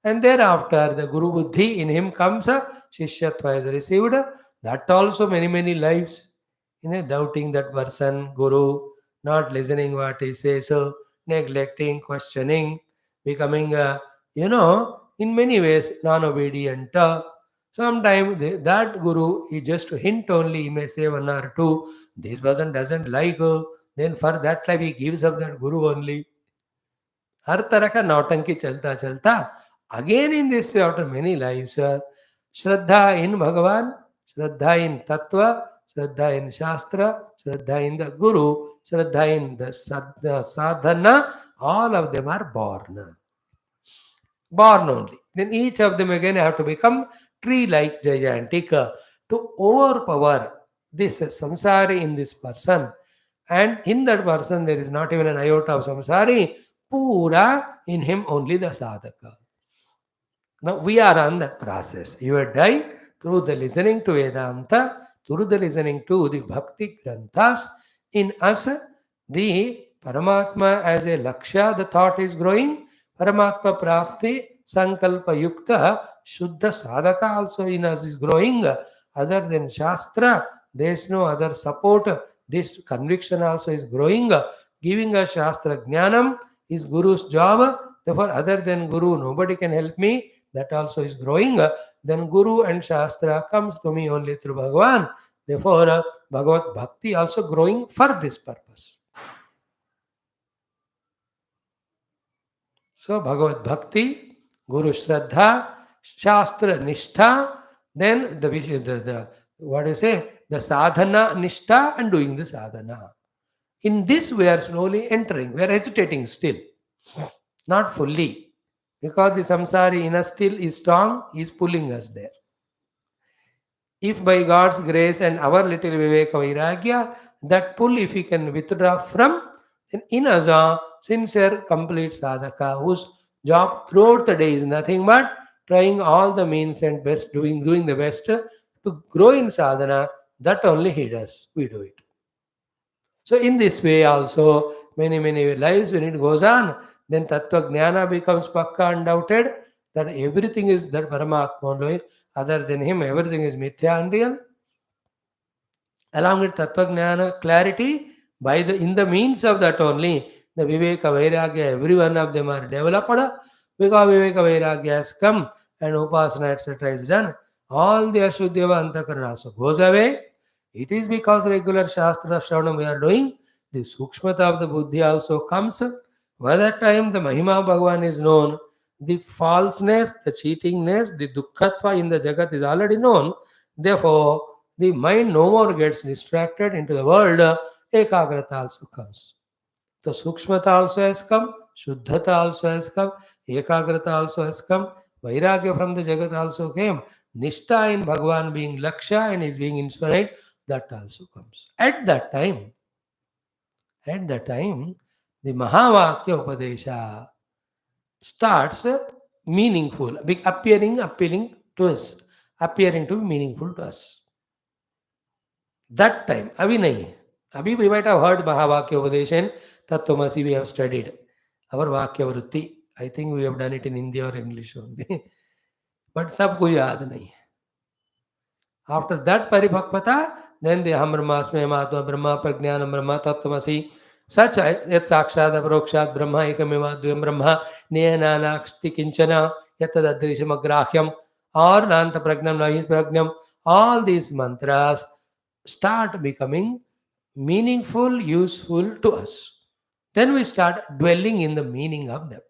Speaker 1: And thereafter, the Guru Buddhi in him comes, Shishyatva is received. That also many lives, doubting that person, Guru, not listening what he says, so neglecting, questioning, becoming, in many ways non-obedient. Sometimes that Guru, he just hint only, he may say one or two, this person doesn't like, then for that life he gives up that Guru only. हर तरह का नौटंकी चलता चलता again in this way after many lives, Shraddha in Bhagavan, Shraddha in Tattva, Shraddha in Shastra, Shraddha in the Guru, Shraddha in the Sadhana, all of them are born. Born only. Then each of them again have to become tree-like gigantic to overpower this samsari in this person. And in that person there is not even an iota of samsari, pura in him only the sadhaka. Now we are on that process. You and I, through the listening to Vedanta, through the listening to the Bhakti Granthas, in us, the Paramatma as a Lakshya, the thought is growing. Paramatma Prapti, Sankalpa Yukta, Shuddha Sadhaka also in us is growing. Other than Shastra, there is no other support. This conviction also is growing. Giving us Shastra Jnanam is Guru's job. Therefore, other than Guru, nobody can help me. That also is growing. Then Guru and Shastra comes to me only through Bhagavan. Therefore, Bhagavat Bhakti also growing for this purpose. So, Bhagavat Bhakti, Guru Shraddha, Shastra Nishtha, then the what do you say? The sadhana Nishtha and doing the sadhana. In this, we are slowly entering. We are hesitating still, not fully. Because the samsari in us still is strong, is pulling us there. If by God's grace and our little Viveka Vairagya, that pull if we can withdraw from, then in us a sincere, complete sadhaka, whose job throughout the day is nothing but trying all the means and best, doing the best to grow in sadhana, that only he does. We do it. So in this way also, many lives when it goes on, then Tattva Jnana becomes pakka undoubted, that everything is that Paramatma only, other than him, everything is mithya unreal. Along with Tattva Jnana clarity, in the means of that only, the Viveka Vairagya, every one of them are developed, because Viveka Vairagya has come and Upasana etc. is done. All the Ashuddhava Antakarana also goes away. It is because regular Shastra Shravanam we are doing, the Sukshmata of the Buddhi also comes. By that time, the Mahima Bhagavan is known. The falseness, the cheatingness, the Dukhatva in the Jagat is already known. Therefore, the mind no more gets distracted into the world. Ekagrata also comes. So, Sukshmata also has come, Shuddhata also has come, Ekagrata also has come, Vairagya from the Jagat also came. Nishtha in Bhagavan being Laksha and is being inspired, that also comes. At that time, the Mahavakya Upadesha starts meaningful, appealing to us, appearing to be meaningful to us. That time, Abhi nahi. Abhi we might have heard Mahavakya Upadesha, Tattvamasi we have studied. Our Vakya Vritti. I think we have done it in Hindi or English only. But सबको याद नहीं है. After that paribhakvata, then the Aham Brahmasmi Mahatma Brahma Prajnanam Brahma Tattvamasi. Such yat sakshad avarokshat Brahma ekamiva dvayam Brahma neyananaksti kinchana yatad adrisham agrahyam or nanta pragnam nahi pragnam. All these mantras start becoming meaningful, useful to us. Then we start dwelling in the meaning of them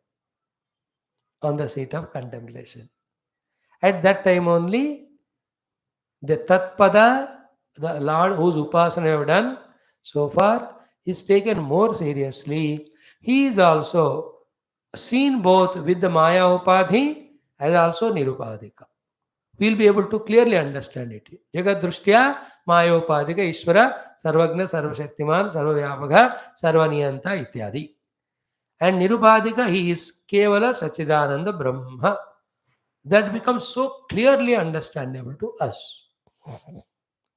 Speaker 1: on the seat of contemplation. At that time only, the Tatpada, the Lord whose Upasana I have done so far, is taken more seriously. He is also seen both with the Maya Upadhi as also Nirupadika. We will be able to clearly understand it. Jagat Drushtya Maya Upadika Ishvara Sarvagna Sarvashaktiman Sarvavyapaka Sarvaniyanta Ityadi. And Nirupadika, he is Kevala Sachidananda Brahma. That becomes so clearly understandable to us.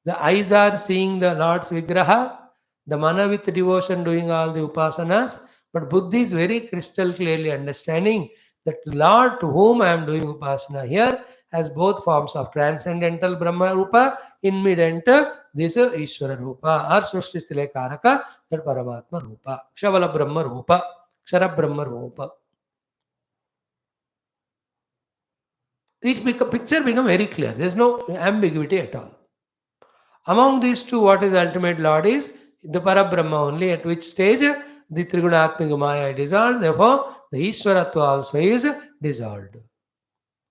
Speaker 1: The eyes are seeing the Lord's Vigraha, the mana with devotion doing all the upasanas, but Buddhi is very crystal clearly understanding that the Lord to whom I am doing upasana here has both forms of transcendental Brahma Rupa, in mid enter this is Ishvara Rupa or Srishti Karaka, that Paramatma Rupa, Shavala Brahma Rupa, Kshara Brahma Rupa. Each picture becomes very clear. There is no ambiguity at all. Among these two, what is ultimate Lord is the Parabrahma only, at which stage the Trigunatmika Maya is dissolved. Therefore, the Ishwaratva also is dissolved.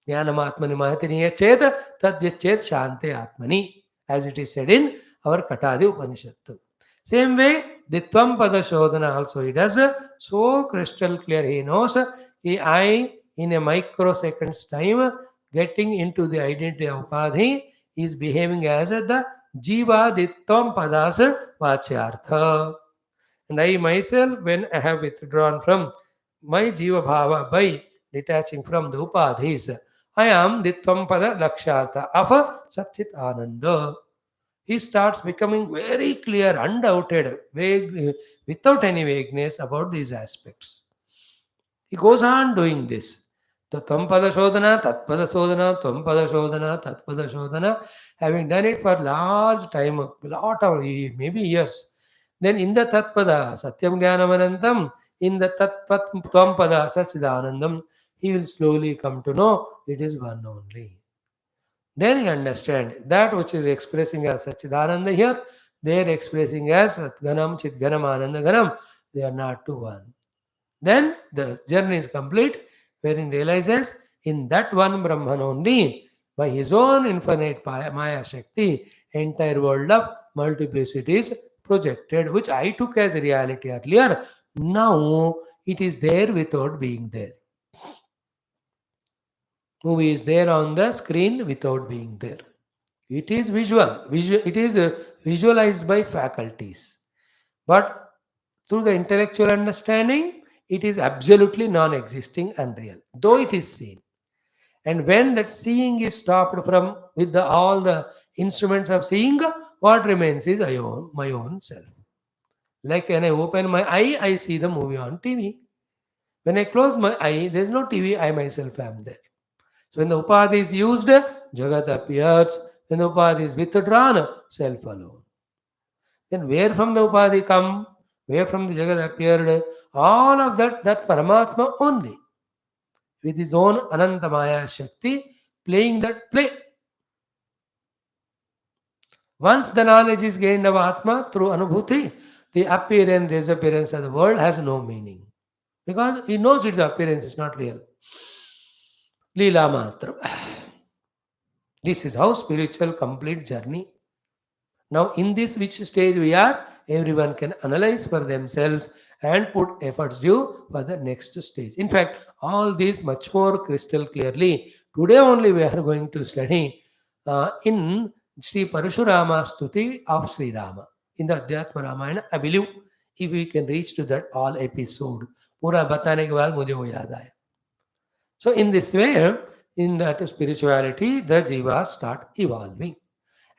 Speaker 1: Jnanamatmani Mahatiniya Chet Tad Chet Shante Atmani, as it is said in our Katadi Upanishad. Same way, the Tvam-pada Shodhana also he does so crystal clear. He knows I, in a microsecond's time, getting into the identity of Upadhi, is behaving as the Jiva Ditvam Padas Vachyartha. And I myself, when I have withdrawn from my Jiva Bhava by detaching from the Upadhis, I am Ditvam Pada Lakshartha of Satchit Ananda. He starts becoming very clear, undoubted, vague, without any vagueness about these aspects. He goes on doing this. Tvam-pada Shodhana, Tat-pada Shodhana, Tvam-pada Shodhana, Tat-pada Shodhana, having done it for large time, a lot of maybe years. Then in the Tat-pada, Satyam Jnanamanantam, in the Tvam-pada, Sachidanandam, he will slowly come to know it is one only. Then he understands that which is expressing as Sachidananda here, they are expressing as Satganam, Chitganam, Ananda Ganam, they are not to one. Then the journey is complete, wherein realizes in that one Brahman only, by his own infinite Maya Shakti, entire world of multiplicity is projected, which I took as reality earlier. Now it is there without being there. Movie is there on the screen without being there. It is visual. It is visualized by faculties. But through the intellectual understanding, it is absolutely non-existing and real, though it is seen. And when that seeing is stopped from with all the instruments of seeing, what remains is my own self. Like when I open my eye, I see the movie on TV. When I close my eye, there is no TV, I myself am there. So when the upadhi is used, Jagat appears. When the upadhi is withdrawn, self alone. Then where from the upadhi come? Where from the Jagat appeared? All of that Paramatma only. With his own Anantamaya Shakti playing that play. Once the knowledge is gained of Atma through Anubhuti, the appearance, disappearance of the world has no meaning. Because he knows its appearance is not real. Leela Matra. This is how spiritual complete journey. Now in this which stage we are, everyone can analyze for themselves and put efforts due for the next stage. In fact, all these much more crystal clearly. Today only we are going to study in Sri Parashurama Stuti of Sri Rama. In the Adhyatma Ramayana, I believe if we can reach to that all episode, पूरा बताने के बाद मुझे वो याद आया. So in this way, in that spirituality, the jivas start evolving.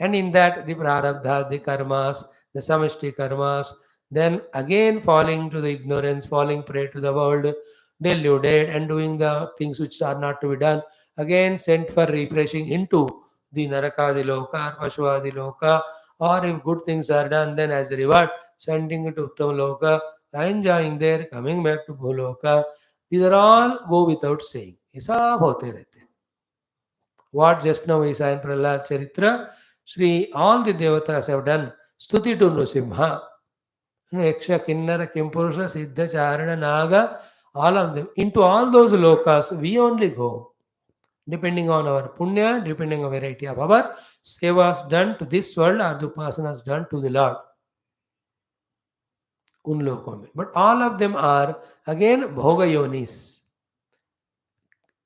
Speaker 1: And in that, the prarabdhas, the karmas, the samishti karmas, then again falling to the ignorance, falling prey to the world, deluded and doing the things which are not to be done, again sent for refreshing into the Narakadi Loka or Pashwadi Loka, or if good things are done, then as a reward, sending it to Uttam Loka, enjoying there, coming back to Bhuloka. These are all go without saying. ये सब होते रहते हैं. What just now we saw in Prahlad Charitra, Sri, all the devatas have done stuti to Nrsimha. Yaksha, Kinnara, Kimpurusha, Siddha, Charana, Naga, all of them. Into all those lokas, we only go. Depending on our punya, depending on variety of our sevas done to this world or the upasanas done to the Lord. Un lokon mein. But all of them are again bhoga yonis.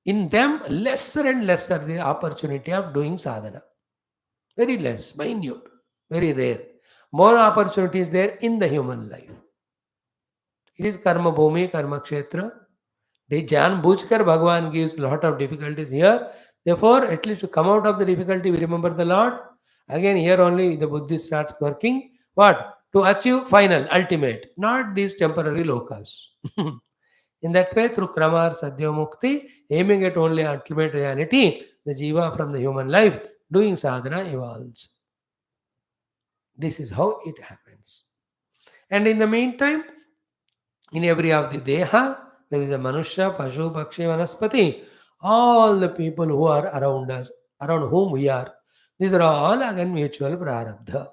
Speaker 1: In them, lesser and lesser the opportunity of doing sadhana. Very less, minute, very rare. More opportunities there in the human life. It is karma bhumi, karma kshetra. They Jan Bujkar Bhagavan gives lot of difficulties here. Therefore, at least to come out of the difficulty, we remember the Lord. Again, here only the Buddhi starts working. What? To achieve final, ultimate, not these temporary lokas. In that way, through Kramar Sadhya Mukti, aiming at only ultimate reality, the jiva from the human life, doing sadhana evolves. This is how it happens. And in the meantime, in every of the deha, there is a manusya, pashu, pakshi, vanaspati, all the people who are around us, around whom we are, these are all again mutual prarabdha.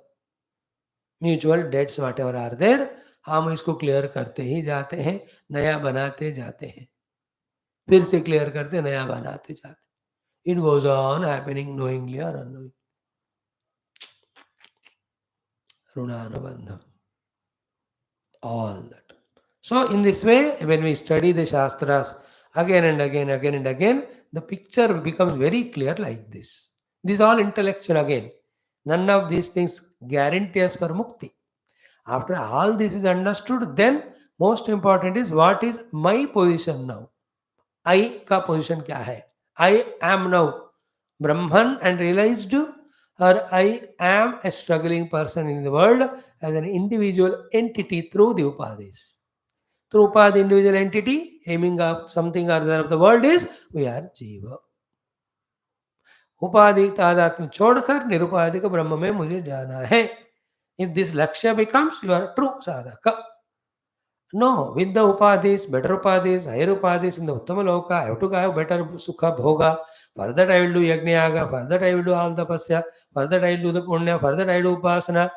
Speaker 1: Mutual debts whatever are there, हम इसको clear करते ही जाते हैं, नया बनाते जाते हैं, फिर से क्लियर करते नया बनाते जाते. It goes on happening knowingly or unknowingly. Runanabandham. All that. So, in this way, when we study the Shastras again and again, the picture becomes very clear like this. This is all intellectual again. None of these things guarantee us for mukti. After all this is understood, then most important is what is my position now. I का position क्या है? I am now Brahman and realized, or I am a struggling person in the world as an individual entity through the upadhis. Through upadhi individual entity, aiming up something or other of the world is, we are jiva. उपाधि तादात्म्य छोड़कर निरुपाधिक ब्रह्म में मुझे जाना है. If this lakshya becomes, you are true sadhaka. No, with the upadhis, better upadhis, higher upadhis in the Uttama Loka, I have to have better sukha bhoga. For that I will do yajna, for that I will do all tapasya, for that I will do the punya, for that I will do upasana.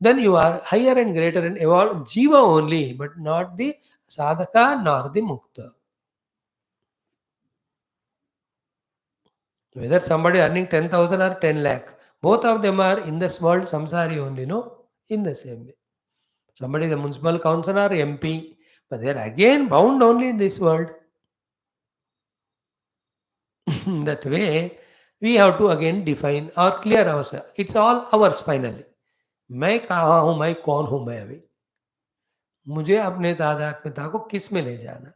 Speaker 1: Then you are higher and greater and evolved jiva only, but not the sadhaka nor the mukta. Whether somebody earning 10,000 or 10 lakh, both of them are in this world samsari only, no? In the same way. Somebody is a municipal councillor or MP, but they are again bound only in this world. That way, we have to again define or clear ourselves. It's all ours finally. मैं कहाँ हूँ, मैं कौन हूँ, मैं अभी मुझे अपने तादात्म्यता को किस में ले जाना.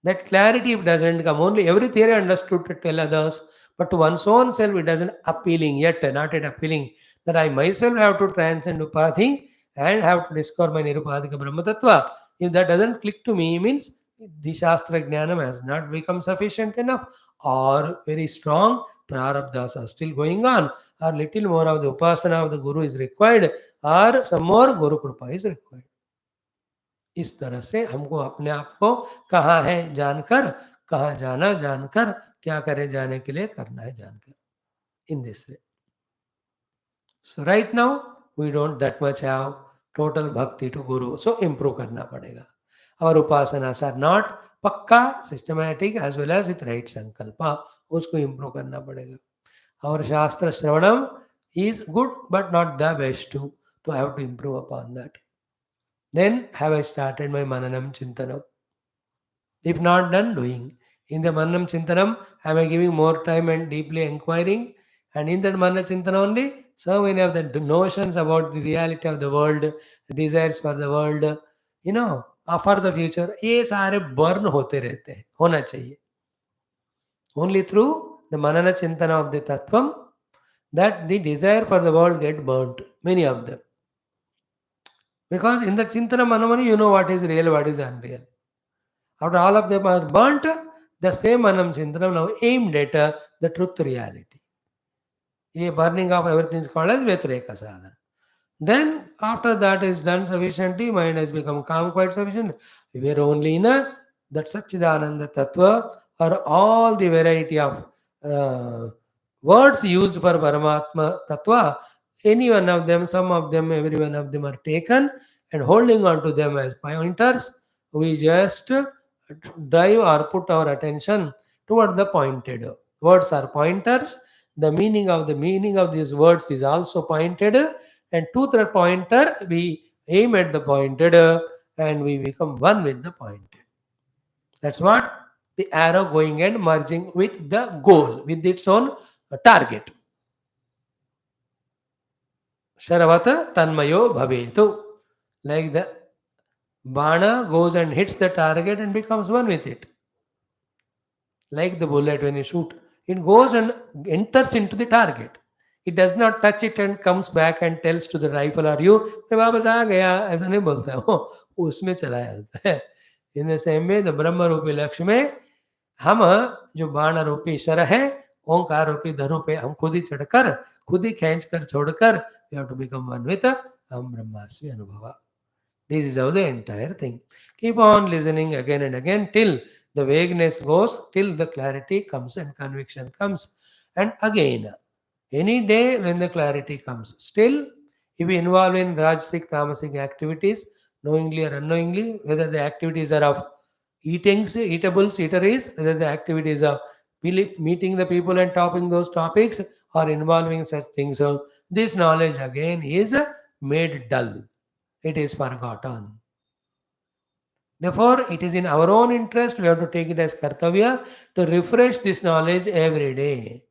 Speaker 1: That clarity doesn't come. Only every theory understood to tell others, but to one's own self it doesn't appealing yet, not yet appealing. That I myself have to transcend upadhi and have to discover my nirupadhika brahma tattva. If that doesn't click to me, means the shastra jnanam has not become sufficient enough, or very strong prarabdhas are still going on, or little more of the upasana of the guru is required, or some more guru kripa is required. इस तरह से हमको अपने आप को कहाँ है जानकर, कहाँ जाना जानकर, क्या करे जाने के लिए करना है जानकर. In this way. So right now we don't that much have total bhakti to Guru. So improve करना पड़ेगा. Our upasanas are not पक्का systematic as well as with right sankalpa. उसको improve करना पड़ेगा. Our shastra shravanam is good but not the best too. So I have to improve upon that. Then have I started my mananam chintanam? If not done, doing. In the mananam chintanam, am I giving more time and deeply inquiring? And in that manana chintanam only, so many of the notions about the reality of the world, desires for the world, for the future, ये सारे burn होते रहते हैं, होना चाहिए. Only through the manana chintana of the tattvam that the desire for the world get burnt, many of them. Because in the Chintana Manamani, you know what is real, what is unreal. After all of them are burnt, the same Manam Chintanam now aimed at the truth reality. A burning of everything is called as Vetreka Sadhana. Then, after that is done sufficiently, mind has become calm quite sufficient. We are only in that Satchidananda Tattva or all the variety of uh, words used for Paramatma Tattva. Any one of them, some of them, every one of them are taken and holding on to them as pointers. We just drive or put our attention toward the pointed. Words are pointers. The meaning of these words is also pointed, and to the pointer we aim at the pointed and we become one with the pointed. That's what the arrow going and merging with the goal, with its own target. Sharavata tanmayo bhavetu. Like the bana goes and hits the target and becomes one with it. Like the bullet when you shoot, it goes and enters into the target. It does not touch it and comes back and tells to the rifle or you, मैं वापस आ गया, ऐसा नहीं बोलता है वो, उसमें चला जाता है. In the same way the ब्रह्म रूपी लक्ष्य में हम जो बाण रूपी शर है, ओंकार रूपी धनु पे हम खुद ही चढ़कर, खुद ही खींच कर छोड़कर, we have to become one with हम ब्रह्मास्मि अनुभव. This is how the entire thing. Keep on listening again and again till the vagueness goes, till the clarity comes and conviction comes. And again, any day when the clarity comes, still, if we involve in Rajasic, Tamasic activities, knowingly or unknowingly, whether the activities are of eatables, eateries, whether the activities of meeting the people and talking those topics, or involving such things, so this knowledge again is made dull. It is forgotten. Therefore, it is in our own interest, we have to take it as kartavya to refresh this knowledge every day.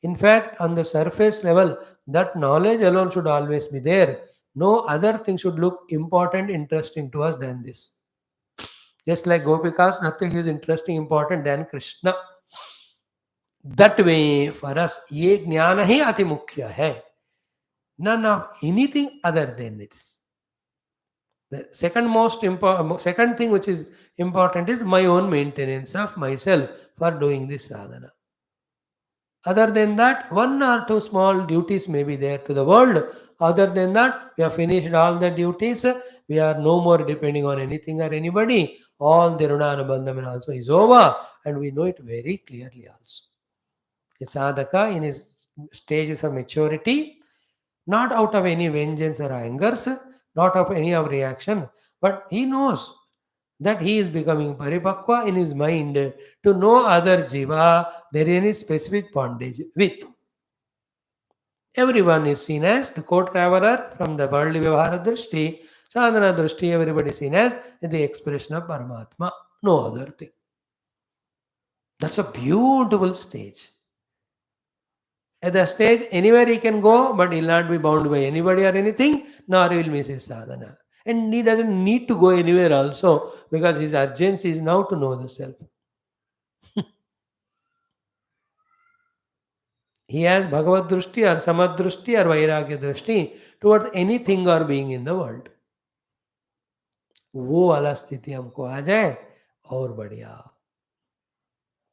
Speaker 1: In fact, on the surface level, that knowledge alone should always be there. No other thing should look important, interesting to us than this. Just like Gopikas, nothing is interesting, important than Krishna. That way, for us, ye jnana hi ati mukhya hai. None of anything other than this. The second thing which is important is my own maintenance of myself for doing this sadhana. Other than that, one or two small duties may be there to the world. Other than that, we have finished all the duties. We are no more depending on anything or anybody. All the Runanabandham also is over, and we know it very clearly also. A sadhaka in his stages of maturity, not out of any vengeance or angers, not of any of reaction, but he knows that he is becoming paripakwa in his mind to no other jiva there is any specific bondage with. Everyone is seen as the court traveler from the worldly vyavahara drishti, sadhana drishti, everybody is seen as the expression of Paramatma, no other thing. That's a beautiful stage. At the stage, anywhere he can go, but he'll not be bound by anybody or anything, nor he will miss his sadhana. And he doesn't need to go anywhere also, because his urgency is now to know the self. He has Bhagavad Drushti or Samad Drushti or Vairagya Drushti towards anything or being in the world. वो वाला स्थिति हमको आ जाए और बढ़िया.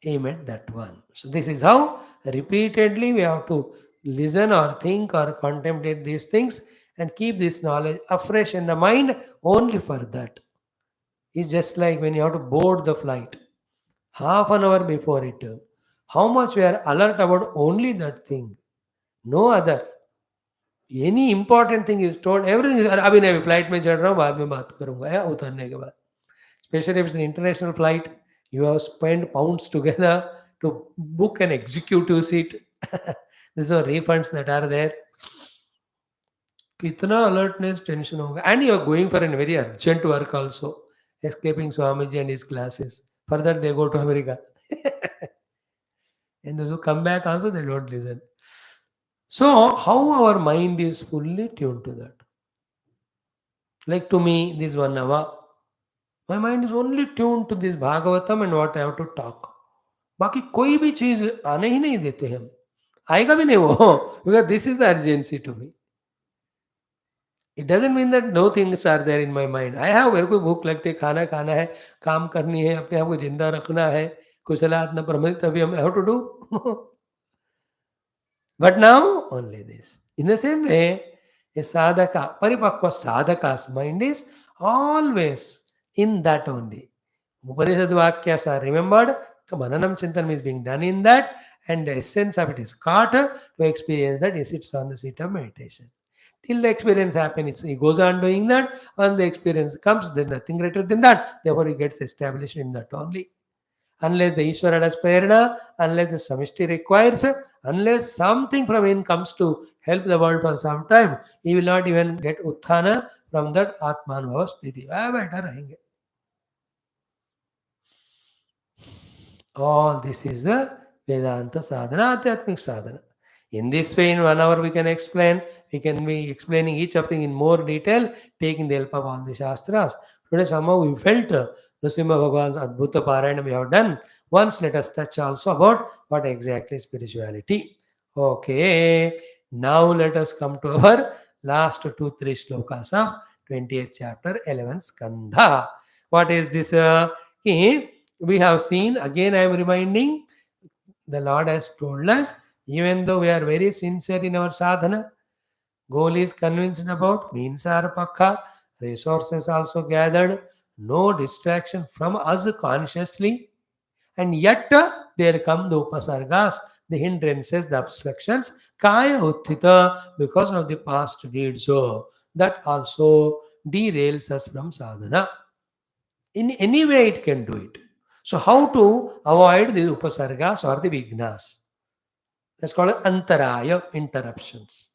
Speaker 1: Aim at that one. So this is how repeatedly we have to listen or think or contemplate these things and keep this knowledge afresh in the mind only for that. It's just like when you have to board the flight. Half an hour before it, how much we are alert about only that thing, no other. Any important thing is told, everything is, अभी मैं flight में चढ़ रहा हूँ, बाद में बात करूंगा या उतरने के बाद. Especially if it's an international flight, you have spent pounds together to book an executive seat. These are refunds that are there. कितना alertness, tension होगा. And you are going for a very urgent work also, escaping Swamiji and his classes. Further, they go to America. And those who come back also, they don't listen. So, how our mind is fully tuned to that. Like to me, this 1 hour, my mind is only tuned to this Bhagavatam and what I have to talk. बाकी कोई भी चीज आने ही नहीं देते हम. आएगा भी नहीं वो, because this is the urgency to me. It doesn't mean that no things are there in my mind. I have मेरे को भूख लगती है, खाना खाना है, काम करनी है, अपने आप को जिंदा रखना है, कुशलात्म प्रमथ तभी हम have to do. But now only this. In the same way, a sadhaka, paripakva sadhaka's mind is always in that only. Upanishad Vakyas are remembered, the Mananam Chintanam is being done in that, and the essence of it is caught to experience that he sits on the seat of meditation. Till the experience happens, he goes on doing that. When the experience comes, there's nothing greater than that. Therefore, he gets established in that only. Unless the Ishvara does prerana, unless the samishti requires, unless something from him comes to help the world for some time, he will not even get utthana from that Atman Bhava Sthiti. बैठा रहेंगे. All this is the Vedanta sadhana, Adhyatmic sadhana. In this way, in 1 hour we can explain, we can be explaining each of them in more detail, taking the help of all the Shastras. Today somehow we felt Nrsimha Bhagwan's Adbhuta Parayana we have done. Once let us touch also about what exactly is spirituality. Okay, now let us come to our last 2-3 shlokas of 20th chapter, 11th Skandha. What is this? We have seen, again I am reminding, the Lord has told us, even though we are very sincere in our sadhana, goal is convinced about, means are pakka, resources also gathered, no distraction from us consciously, and yet there come the upasargas, the hindrances, the obstructions, kaya uttita, because of the past deeds, so that also derails us from sadhana. In any way it can do it. So how to avoid the upasargas or the vignas? That's called antaraya, interruptions.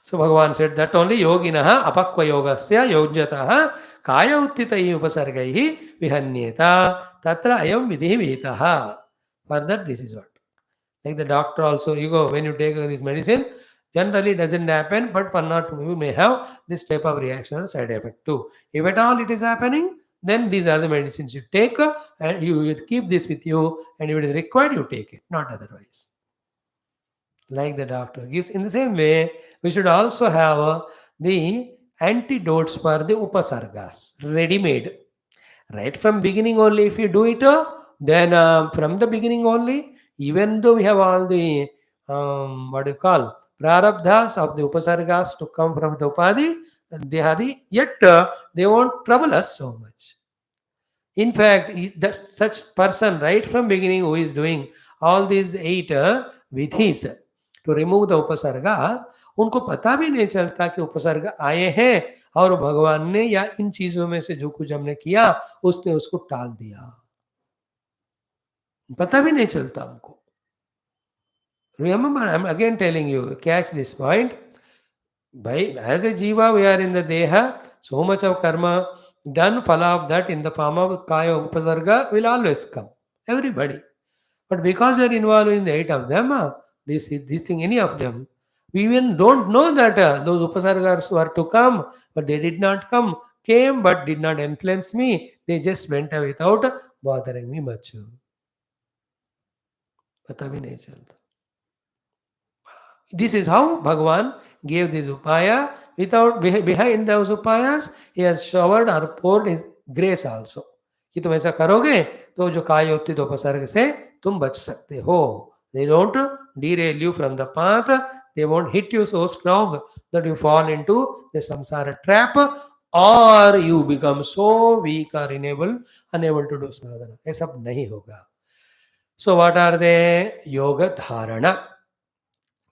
Speaker 1: So Bhagavan said that only yoginaha apakva yogasya yojataha kaya uttitai upasargaihi vihanyeta tatra ayam vidhi vitaha. For that this is what. Like the doctor also, you go, when you take this medicine, generally it doesn't happen, but one or two people may have this type of reaction or side effect too. If at all it is happening, then these are the medicines you take, and you keep this with you, and if it is required, you take it, not otherwise. Like the doctor gives. In the same way, we should also have the antidotes for the upasargas, ready-made. Right from beginning only, if you do it, then from the beginning only, even though we have all the, what do you call, prarabdhas of the upasargas to come from the upadi, they have the, yet they won't trouble us so much. In fact, such person right from beginning who is doing all these 8 vidhis to remove the upasarga, उनको पता भी नहीं चलता कि उपसर्ग आए हैं और भगवान ने या इन चीजों में से जो कुछ हमने किया उसने उसको टाल दिया, पता भी नहीं चलता हमको. Remember, I'm again telling you, catch this point. By as a jiva, we are in the deha, so much of karma done, phala of that in the form of kaya upasarga will always come. Everybody. But because we are involved in the 8 of them, this thing, any of them, we even don't know that those upasargas were to come, but they did not come. Came but did not influence me. They just went away without bothering me much. पता भी नहीं चलता. This is how Bhagavan gave this upaya. Without behind those upayas, he has showered or poured his grace also. कि तुम ऐसा करोगे तो जो काय होती तो उपसर्ग से तुम बच सकते हो. They don't derail you from the path. They won't hit you so strong that you fall into the samsara trap or you become so weak or unable to do sadhana. ये सब नहीं होगा. So what are they? Yoga dharana.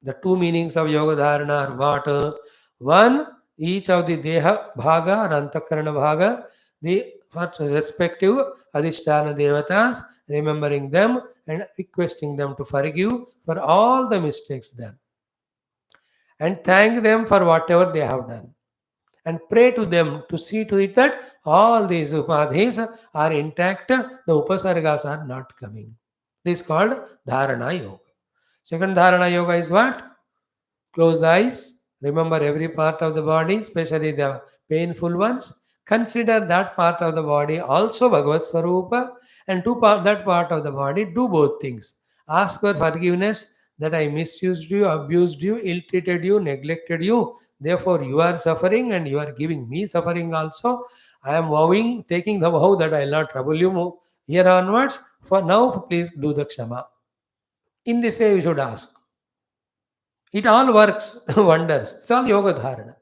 Speaker 1: The two meanings of yoga dharana are what? One, each of the deha bhaga or antakarana bhaga, the first respective adhisthana devatas, remembering them and requesting them to forgive for all the mistakes done. And thank them for whatever they have done. And pray to them to see to it that all these upadhis are intact, the upasargas are not coming. This is called dharana yoga. Second dharana yoga is what? Close the eyes. Remember every part of the body, especially the painful ones. Consider that part of the body also Bhagavad Swarupa, and that part of the body do both things. Ask for forgiveness that I misused you, abused you, ill-treated you, neglected you. Therefore, you are suffering and you are giving me suffering also. I am vowing, taking the vow that I will not trouble you more here onwards. For now, please do the kshama. In this way, you should ask. It all works wonders. It's all yoga dharana.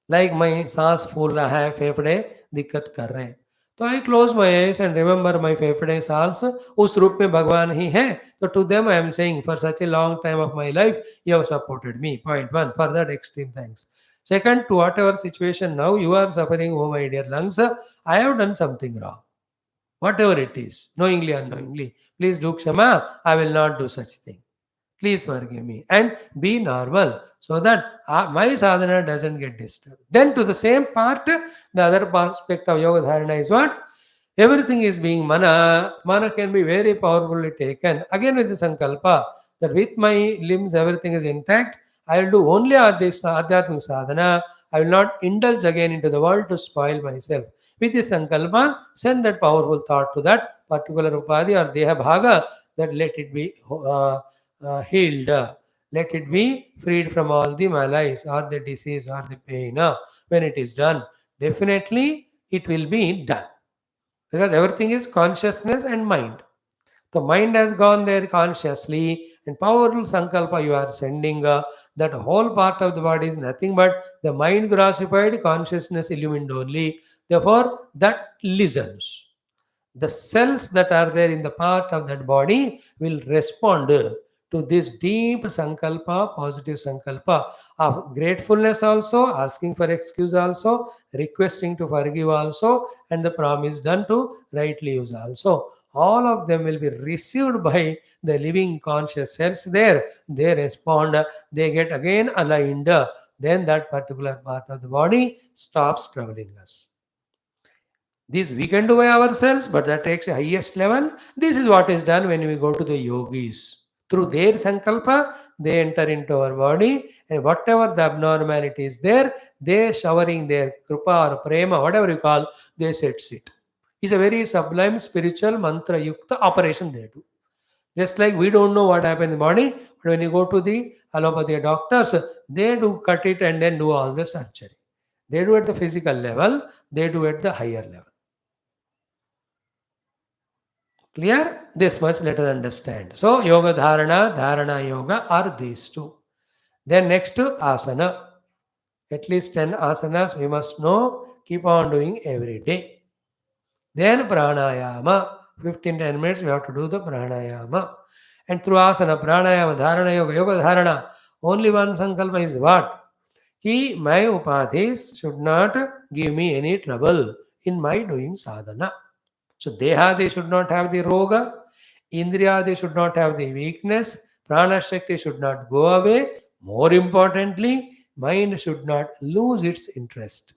Speaker 1: Like my सांस फूल रहा है फेफड़े दिक्कत कर रहे हैं तो I close my eyes and remember my फेफड़े सांस उस रूप में भगवान ही है तो to them I am saying for such a long time of my life you have supported me point one for that extreme thanks second to whatever situation now you are suffering oh my dear lungs I have done something wrong whatever it is knowingly or unknowingly please do kshama I will not do such thing please forgive me and be normal so that my sadhana doesn't get disturbed. Then to the same part, the other aspect of yoga dharana is what? Everything is being mana. Mana can be very powerfully taken. Again with the sankalpa that with my limbs everything is intact. I will do only adhyatmic sadhana. I will not indulge again into the world to spoil myself. With this sankalpa, send that powerful thought to that particular upadhi or deha bhaga that let it be healed. Let it be freed from all the malice or the disease or the pain. When it is done, definitely it will be done. Because everything is consciousness and mind. The mind has gone there consciously, and powerful sankalpa you are sending. That whole part of the body is nothing but the mind grossified, consciousness illumined only. Therefore, that listens. The cells that are there in the part of that body will respond to this deep sankalpa, positive sankalpa of gratefulness also, asking for excuse also, requesting to forgive also, and the promise done to rightly use also. All of them will be received by the living conscious cells there. They respond, they get again aligned. Then that particular part of the body stops troubling us. This we can do by ourselves, but that takes a highest level. This is what is done when we go to the yogis. Through their sankalpa, they enter into our body, and whatever the abnormality is there, they showering their krupa or prema, whatever you call, they set it. It's a very sublime spiritual mantra yukta operation they do. Just like we don't know what happened in the body, but when you go to the allopathy doctors, they do cut it and then do all the surgery. They do at the physical level, they do at the higher level. Clear? This much let us understand. So, yoga dharana, dharana yoga are these two. Then next to asana. At least 10 asanas we must know, keep on doing every day. Then pranayama. 15-10 minutes we have to do the pranayama. And through asana, pranayama, dharana yoga, yoga dharana, only one sankalpa is what? Ki my upadhis should not give me any trouble in my doing sadhana. So Deha, they should not have the roga. Indriya, they should not have the weakness. Prana Shakti should not go away. More importantly, mind should not lose its interest.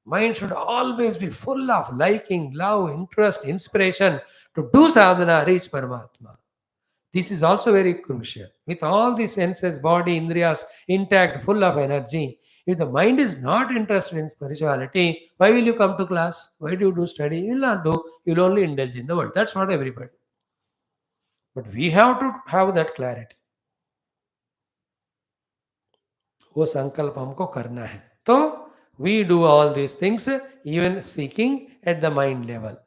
Speaker 1: Mind should always be full of liking, love, interest, inspiration to do sadhana, reach Paramatma. This is also very crucial. With all the senses, body, indriyas intact, full of energy, if the mind is not interested in spirituality, why will you come to class? Why do you do study? You will not do. You will only indulge in the world. That's not everybody. But we have to have that clarity. वो संकल्प हमको करना है. तो we do all these things, even seeking at the mind level.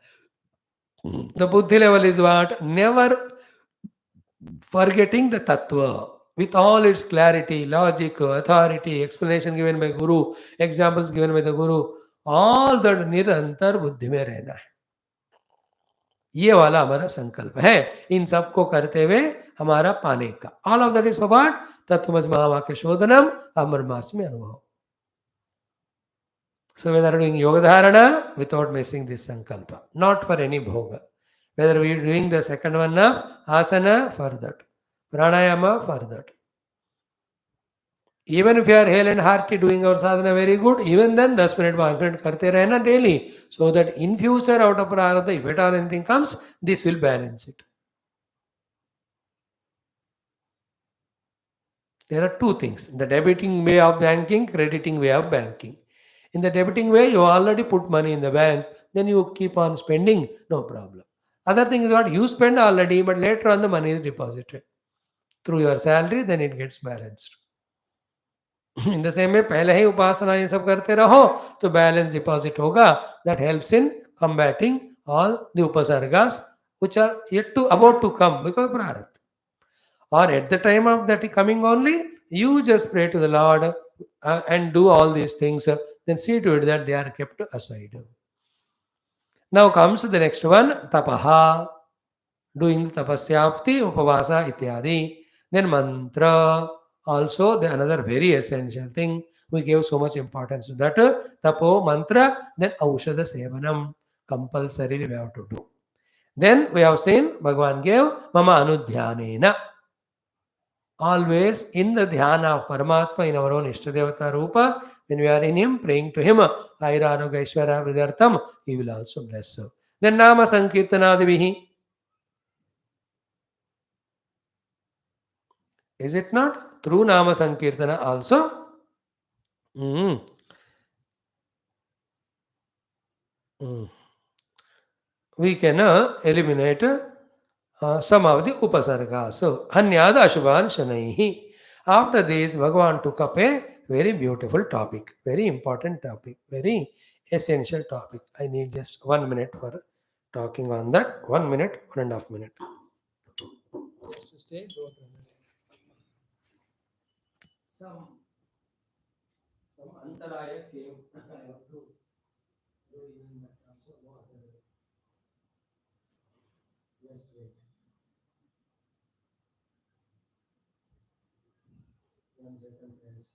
Speaker 1: The buddhi level is what? Never forgetting the tattva with all its clarity, logic, authority, explanation given by Guru, examples given by the Guru, all that निरंतर बुद्धि में रहना है. ये वाला हमारा संकल्प है. इन सबको करते हुए हमारा पाने का. All of that is for what? तत्वमसि महावाक्य शोधनम अमरमास्मि अनुभव. So whether doing yoga dharana without missing this sankalpa, not for any bhoga. Whether we are doing the second one of asana for that, pranayama for that. Even if you are hale and hearty doing our sadhana very good, even then 10 minute, 5 minute karte rehna daily, so that in future out of prarabdha, if at all anything comes, this will balance it. There are two things: the debiting way of banking, crediting way of banking. In the debiting way, you already put money in the bank, then you keep on spending, no problem. Other thing is what you spend already, but later on the money is deposited through your salary, then it gets balanced. In the same way, पहले ही उपासना ये सब करते रहो तो balance deposit होगा. That helps in combating all the upasargas which are yet to about to come because of prarabdha. Or at the time of that coming only, you just pray to the Lord and do all these things. Then see to it that they are kept aside. Now comes the next one, tapaha, doing the tapasyapti, upavasa, ityadi. Then mantra, also the another very essential thing. We gave so much importance to that. Tapo, mantra, then aushadha sevanam. Compulsorily we have to do. Then we have seen Bhagavan gave mama anudhyanena. Always in the dhyana of Paramatma in our own Ishtadevata Rupa, when we are in Him, praying to Him, Aira Aroga Aishwarya Vidhartham, He will also bless. Then Nama Sankirtanadivihi. Is it not? Through Nama Sankirtana also. Mm. Mm. We can eliminate some of the upasargas. So, Hanyada Ashubhan Shanaihi. After this, Bhagavan took up a very beautiful topic, very important topic, very essential topic. I need just 1 minute for talking on that. 1 minute, 1.5 minutes. Just to stay, don't run away. Some antaraya came. I have to do even that also. No other way. Just wait. 1 second, friends.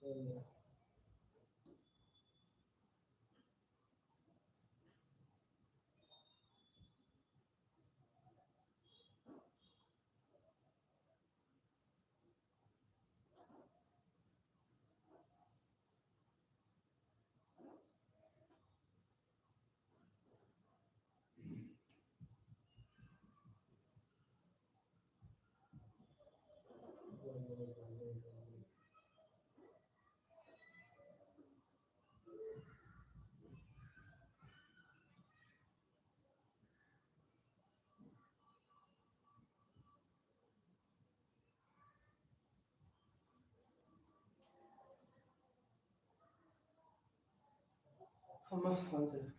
Speaker 1: Uh, Amma, 1 second.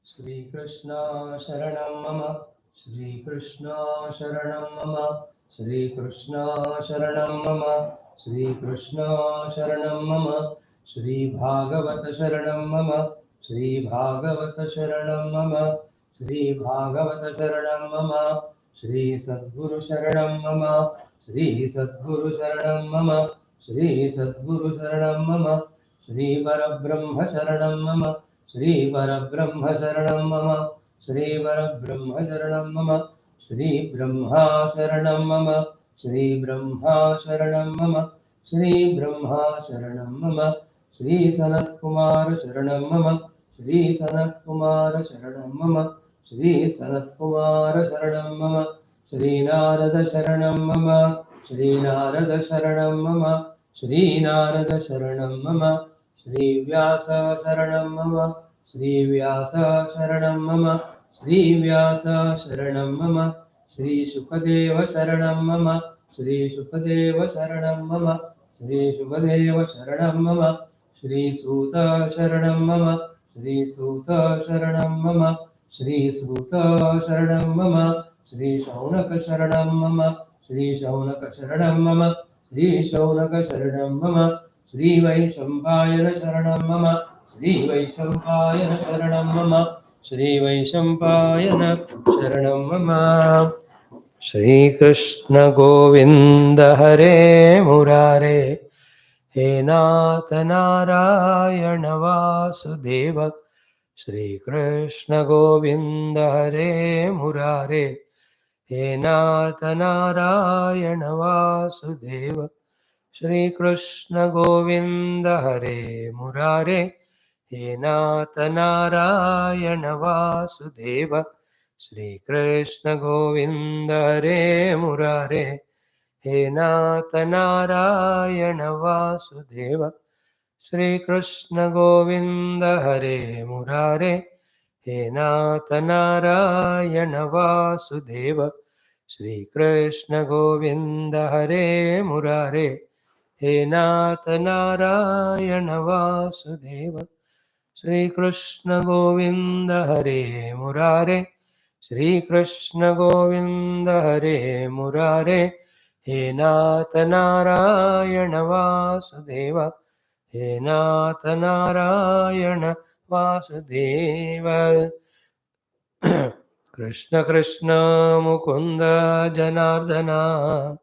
Speaker 1: Shri Krishna Sharanam Mama, Shri Krishna Sharanam Mama, Shri Krishna Sharanam Mama, Shri Krishna Sharanam Mama, Shri Bhagavata Sharanam Mama, Shri Bhagavata Sharanam Mama, Shri Bhagavata Sharanam Mama, Shri Sadguru Sharanam Mama, Shri Sadguru Sharanam Mama, Shri Sadguru Sharanam Mama, Shri Parabrahma Sharanam Mama, Shri Parabrahma Sharanam Mama, Shri Parabrahma Sharanam Mama, Shri Brahma Sharanam Mama, Shri Brahma Sharanam Mama, Shri Brahma Sharanam Mama, Shri Sanat Kumar Sharanam Mama, Shri Sanat Kumar Sharanam Mama, Shri Sanat Kumar Sharanam Mama, Shri Narada Sharanam Mama, Shri Narada Sharanam Mama, Shri Narada Sharanam Mama, Shri Vyasa Sharanam Mama, Shri Vyasa Sharanam Mama, Shri Vyasa Sharanam Mama, Shri Shukadeva Sharanam Mama, Shri Shukadeva Sharanam Mama, Shri Shukadeva Sharanam Mama, Shri Suta Sharanam Mama, Shri Suta Sharanam Mama, Shri Suta Sharanam Mama, Shri Shaunaka Sharanam Mama, Shri Shaunaka Sharanam Mama, Shri Shaunaka Sharanam Mama, Shri Vaishampayana Sharanam Mama, Shri Vaishampayana Sharanam Mama, Shri Vaishampayana Sharanam Mama. Shri Krishna Govinda Hare Murare, He Nath Narayana Vasudeva. Shri Krishna Govinda Hare Murare, He Nath Narayana Vasudeva. Shri Krishna Govinda Hare Murare, He Nath Narayana Vasudeva. Shri Krishna Govinda Hare Murare, He Nath Narayana Vasudeva. Shri Krishna Govinda Hare Murare, He Nath Narayana Vasudeva. Shri Krishna Govinda Hare Murare, He Nath Narayana Vasudeva. Shri Krishna Govinda Hare Murare, Shri Krishna Govinda Hare Murare, He Nath Narayana Vasudeva. He Nath Narayana Vasudeva. Krishna Krishna Mukunda Janardana,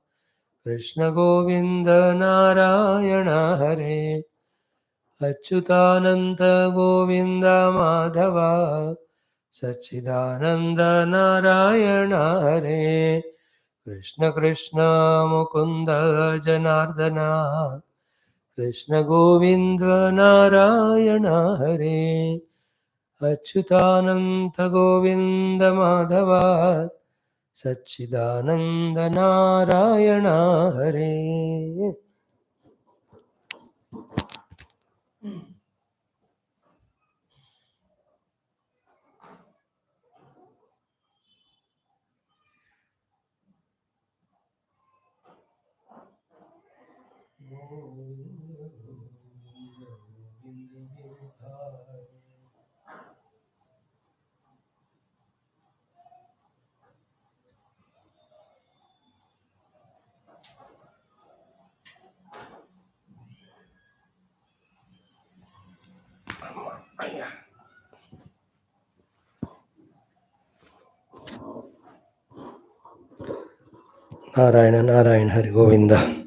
Speaker 1: Krishna Govinda Narayana Hare, Achyutananda Govinda Madhava, Sachidananda Narayana Hare, Krishna Krishna Mukunda Janardana, Krishna Govinda Narayana Hare, Achyutananda Govinda Madhava, Sachidananda Narayana Hare. Narayana Narayana Hari Govinda.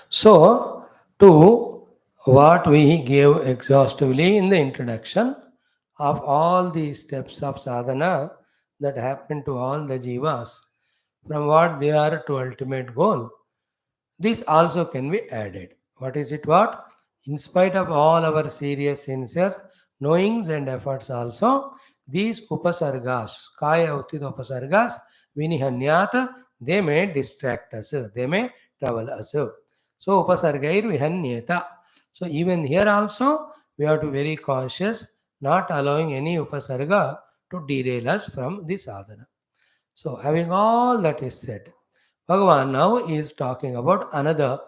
Speaker 1: So, to what we gave exhaustively in the introduction of all the steps of sadhana that happen to all the jivas, from what they are to ultimate goal, this also can be added. What is it? What? In spite of all our serious, sincere knowings and efforts, also these upasargas, kaya uttid upasargas, vinihanyata, they may distract us, they may trouble us. So upasargair vihanyata. So even here also we have to be very cautious, not allowing any upasarga to derail us from the sadhana. So having all that is said, Bhagavan now is talking about another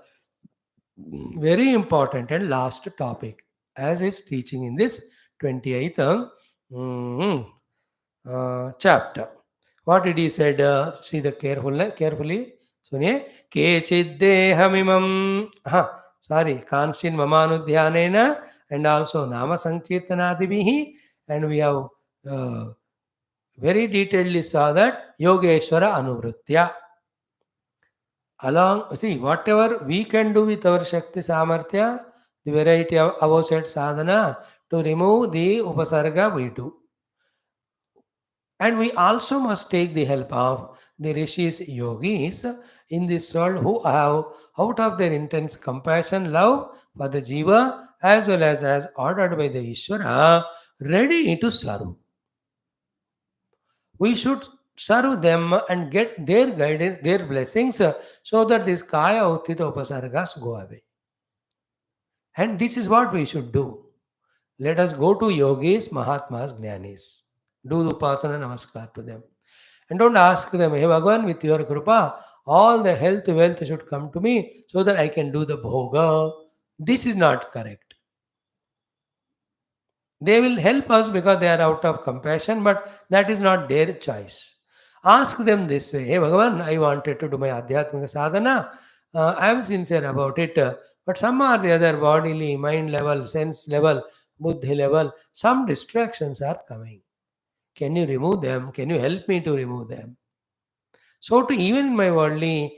Speaker 1: very important and last topic as is teaching in this 28th chapter. What did he said? See the carefully. सुनिए, केचिद्देहमिमं, हाँ, sorry, constant mamanudhyanena and also nama sankirtanadibihi, and we have uh, very detailedly saw that yogeshwara anuvritya. Along, see, whatever we can do with our shakti samarthya, the variety of avocet sadhana, to remove the upasarga we do. And we also must take the help of the rishis, yogis in this world, who have, out of their intense compassion, love for the jiva, as well as ordered by the Ishvara, ready to serve. We should serve them and get their guidance, their blessings, so that this kaya uttita upasargas go away. And this is what we should do. Let us go to yogis, mahatmas, jnanis. Do the upasana namaskar to them. And don't ask them, hey Bhagavan, with your kripa, all the health, wealth should come to me so that I can do the bhoga. This is not correct. They will help us because they are out of compassion, but that is not their choice. Ask them this way, hey Bhagavan, I wanted to do my adhyatmika sadhana. I am sincere about it, but some or the other bodily, mind level, sense level, buddhi level, some distractions are coming. Can you remove them? Can you help me to remove them? So to even in my worldly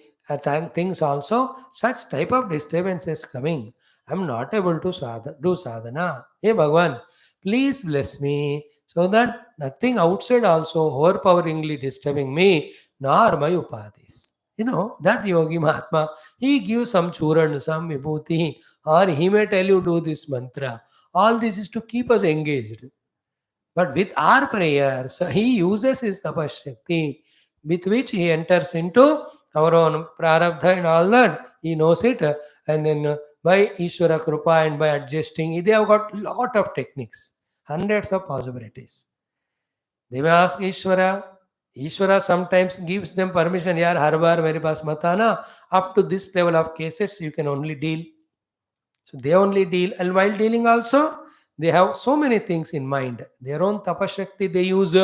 Speaker 1: things also, such type of disturbances coming. I'm not able to do sadhana. Hey Bhagwan, please bless me so that nothing outside also overpoweringly disturbing me, nor my upadhis. You know, that Yogi Mahatma, he gives some churan, some vibhuti, or he may tell you do this mantra. All this is to keep us engaged. But with our prayers, he uses his tapashakti with which he enters into our own prarabdha and all that. He knows it. And then by Ishvara Krupa and by adjusting, they have got lot of techniques, hundreds of possibilities. They may ask Ishvara. Ishvara sometimes gives them permission. Yaar, har baar mere paas mat aana. Up to this level of cases, you can only deal. So they only deal, and while dealing also, they have so many things in mind. Their own tapashakti they use.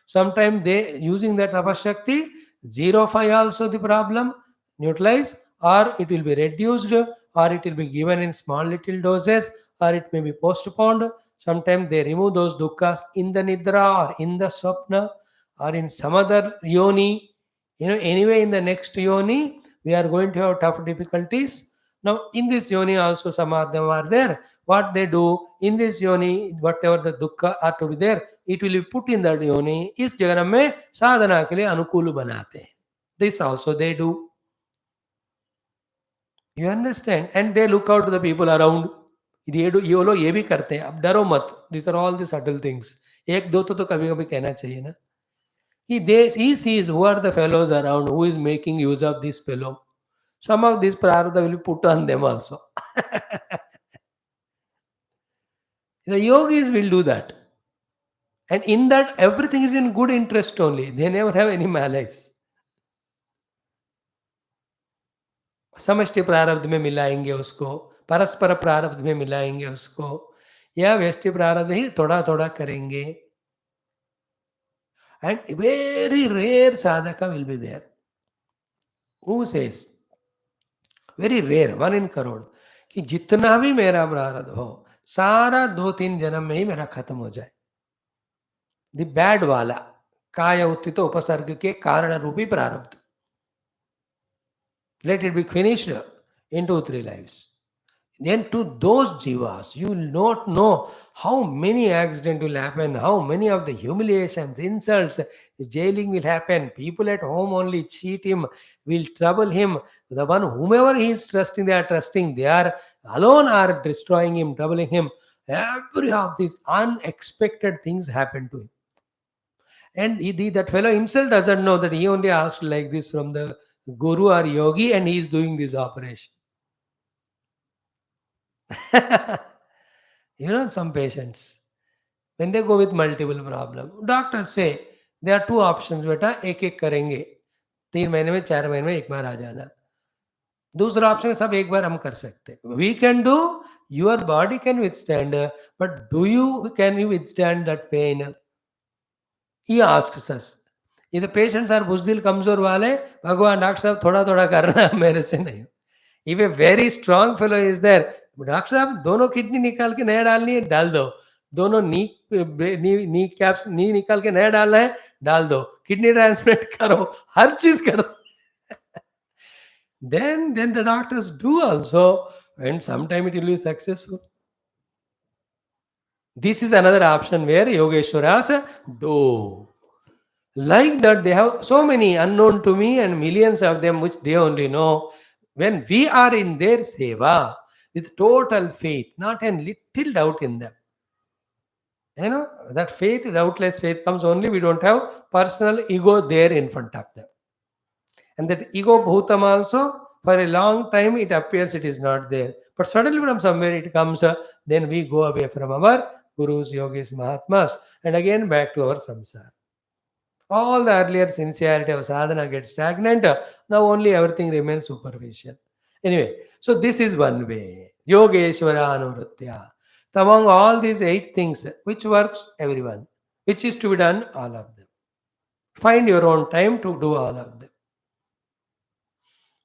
Speaker 1: Sometimes they using that tapashakti, 0.5 also the problem, neutralize, or it will be reduced, or it will be given in small little doses, or it may be postponed. Sometimes they remove those dukkha in the nidra or in the swapna or in some other yoni. Anyway, in the next yoni, we are going to have tough difficulties. Now, in this yoni also some of them are there. What they do in this yoni, whatever the dukkha are to be there, it will be put in that yoni. इस जगह में साधना के लिए अनुकूल बनाते हैं. This also they do. You understand? And they look out to the people around. ये लोग ये भी करते हैं. अब डरो मत. These are all the subtle things. एक दो तो कभी कभी कहना चाहिए ना. He sees who are the fellows around, who is making use of this fellow. Some of this prarabdha will be put on them also. The yogis will do that. And in that, everything is in good interest only. They never have any malice. समष्टि प्रारब्ध में मिलाएंगे उसको, परस्पर प्रारब्ध में मिलाएंगे उसको, या व्यष्टि प्रारब्ध ही थोड़ा थोड़ा करेंगे. And very rare sadhaka will be there. Who says? Very rare, 1 in crore. कि जितना भी मेरा प्रारब्ध हो, सारा 2-3 जन्म में ही मेरा खत्म हो जाए. द बैड वाला काय उत्थित उपसर्ग के कारण रूपी प्रारब्ध. Let it be finished in 2-3 lives. Then to those jivas, you will not know how many accidents will happen, how many of the humiliations, insults, jailing will happen. People at home only cheat him, will trouble him. The one whomever he is trusting, they are trusting. They are alone are destroying him, troubling him. Every of these unexpected things happen to him. And that fellow himself doesn't know that he only asked like this from the guru or yogi, and he is doing this operation. Some patients, when they go with multiple problem, doctors say there are 2 options, beta, एक करेंगे, 3 महीने में 4 महीने में एक बार आ जाना. दूसरा option सब एक बार हम कर सकते. We can do, your body can withstand, but can you withstand that pain? He asks us. If the patients are बुजदिल कमजोर वाले, भगवान डॉक्टर साहब थोड़ा थोड़ा करना मेरे से नहीं. If a very strong fellow is there, doctor साहब दोनों किडनी निकाल के नया डालनी है, डाल दो. दोनों नी कैप्स नी निकाल के नया डालना है, डाल दो. किडनी ट्रांसप्लांट करो, हर चीज करो. then the doctors do also, and sometime it will be successful. This is another option where Yogeshwaras do. Like that, they have so many unknown to me and millions of them which they only know. When we are in their seva with total faith, not a little doubt in them, that faith, doubtless faith comes only we don't have personal ego there in front of them. And that ego bhutam also, for a long time it appears it is not there, but suddenly from somewhere it comes. Then we go away from our gurus, yogis, mahatmas, and again back to our samsara. All the earlier sincerity of sadhana gets stagnant. Now only everything remains superficial. Anyway, so this is one way. Yogeshwara Anurutya. Among all these 8 things, which works everyone, which is to be done, all of them. Find your own time to do all of them.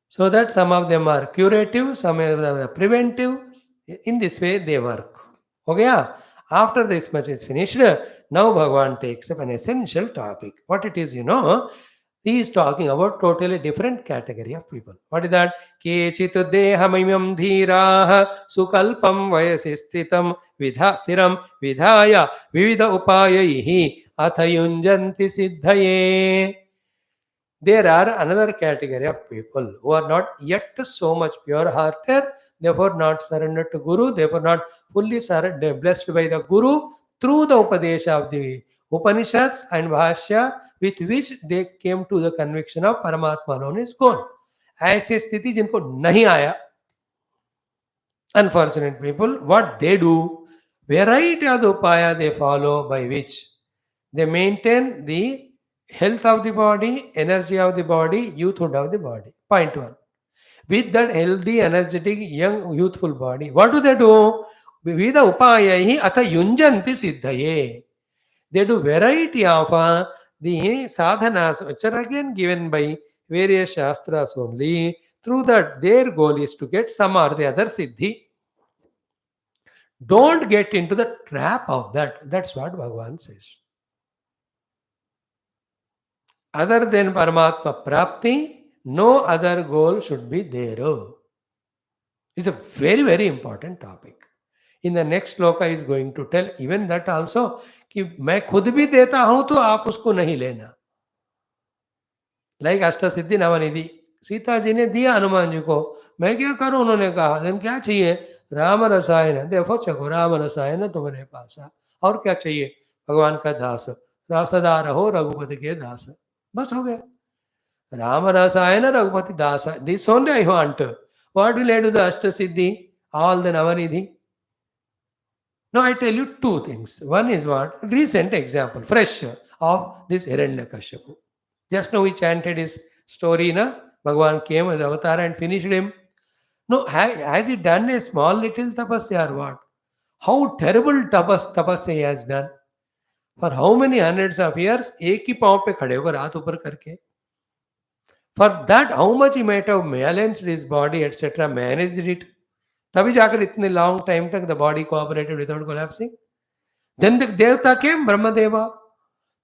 Speaker 1: So that some of them are curative, some of them are preventive. In this way, they work. Okay? After this much is finished, now Bhagavan takes up an essential topic. What it is, he is talking about totally different category of people. What is that? Kechit dehamimam dhiraha sukalpam vayasi sthitam stiram vidhaya vivida upayaihi athayunjanti siddhaye. There are another category of people who are not yet so much pure-hearted, therefore not surrendered to Guru, therefore not fully surrendered, blessed by the Guru through the Upadesha of the Upanishads and Bhashya, with which they came to the conviction of Paramatma alone is God. ऐसी स्थिति जिनको नहीं आया, unfortunate people, what they do, variety of the upaya they follow, by which they maintain the health of the body, energy of the body, youthhood of the body. Point 1. With that healthy, energetic, young, youthful body, what do? Vida upayahi atha yunjanti siddhaye. They do variety of the sadhanas, which are again given by various shastras only. Through that, their goal is to get some or the other siddhi. Don't get into the trap of that. That's what Bhagavan says. Other than Paramatma Prapti, no other goal should be there. It's a very, very important topic. In the next shloka is going to tell even that also, कि मैं खुद भी देता हूं तो आप उसको नहीं लेना. Like अष्टसिद्धि नवनिधि, सीता जी ने दिया हनुमान जी को, मैं क्या करूं? उन्होंने कहा, then क्या चाहिए? राम रसायन, देखो चको राम रसायन तुम्हारे पास है. और क्या चाहिए? भगवान का दास, सदा रहो रघुपति के दास. बस हो गया. राम रसायन रघुपति दास. This only I want. What will I do the Ashtasiddhi? All the Navanidhi? Now I tell you 2 things. One is what? Recent example, fresh, of this Hiranyakashipu. Just now we chanted his story, Bhagavan came as avatar and finished him. No, has he done a small little tapasya or what? How terrible tapasya he has done. For how many hundreds of years, एक ही पांव पे खड़े होकर हाथ ऊपर करके. For that, how much he might have balanced his body, etc., managed it. तभी जाकर इतने long time तक the body cooperated without collapsing. Then the Devata came, Brahmadeva.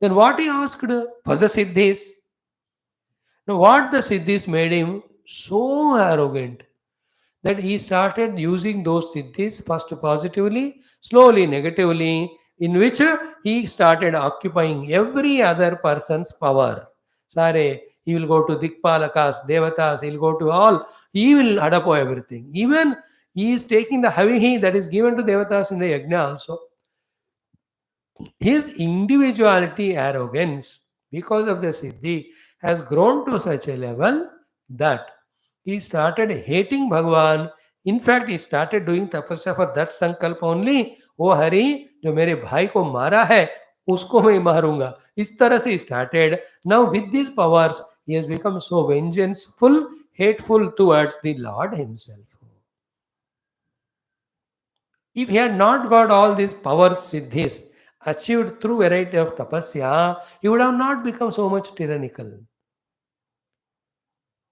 Speaker 1: Then what he asked? For the Siddhis. Now what the Siddhis made him so arrogant that he started using those Siddhis first positively, slowly negatively, in which he started occupying every other person's power. Sare, he will go to Dikpalakas, Devatas, he will go to all, he will adapo everything. Even he is taking the havihi that is given to Devatas in the Yajna also. His individuality, arrogance, because of the Siddhi, has grown to such a level that he started hating Bhagavan. In fact, he started doing tapasya for that sankalp only. Oh Hari, जो मेरे भाई को मारा है, उसको मैं मारूंगा. इस तरह से started. Now with these powers, he has become so vengeful, hateful towards the Lord himself. If he had not got all these powers, siddhis, achieved through variety of tapasya, he would have not become so much tyrannical.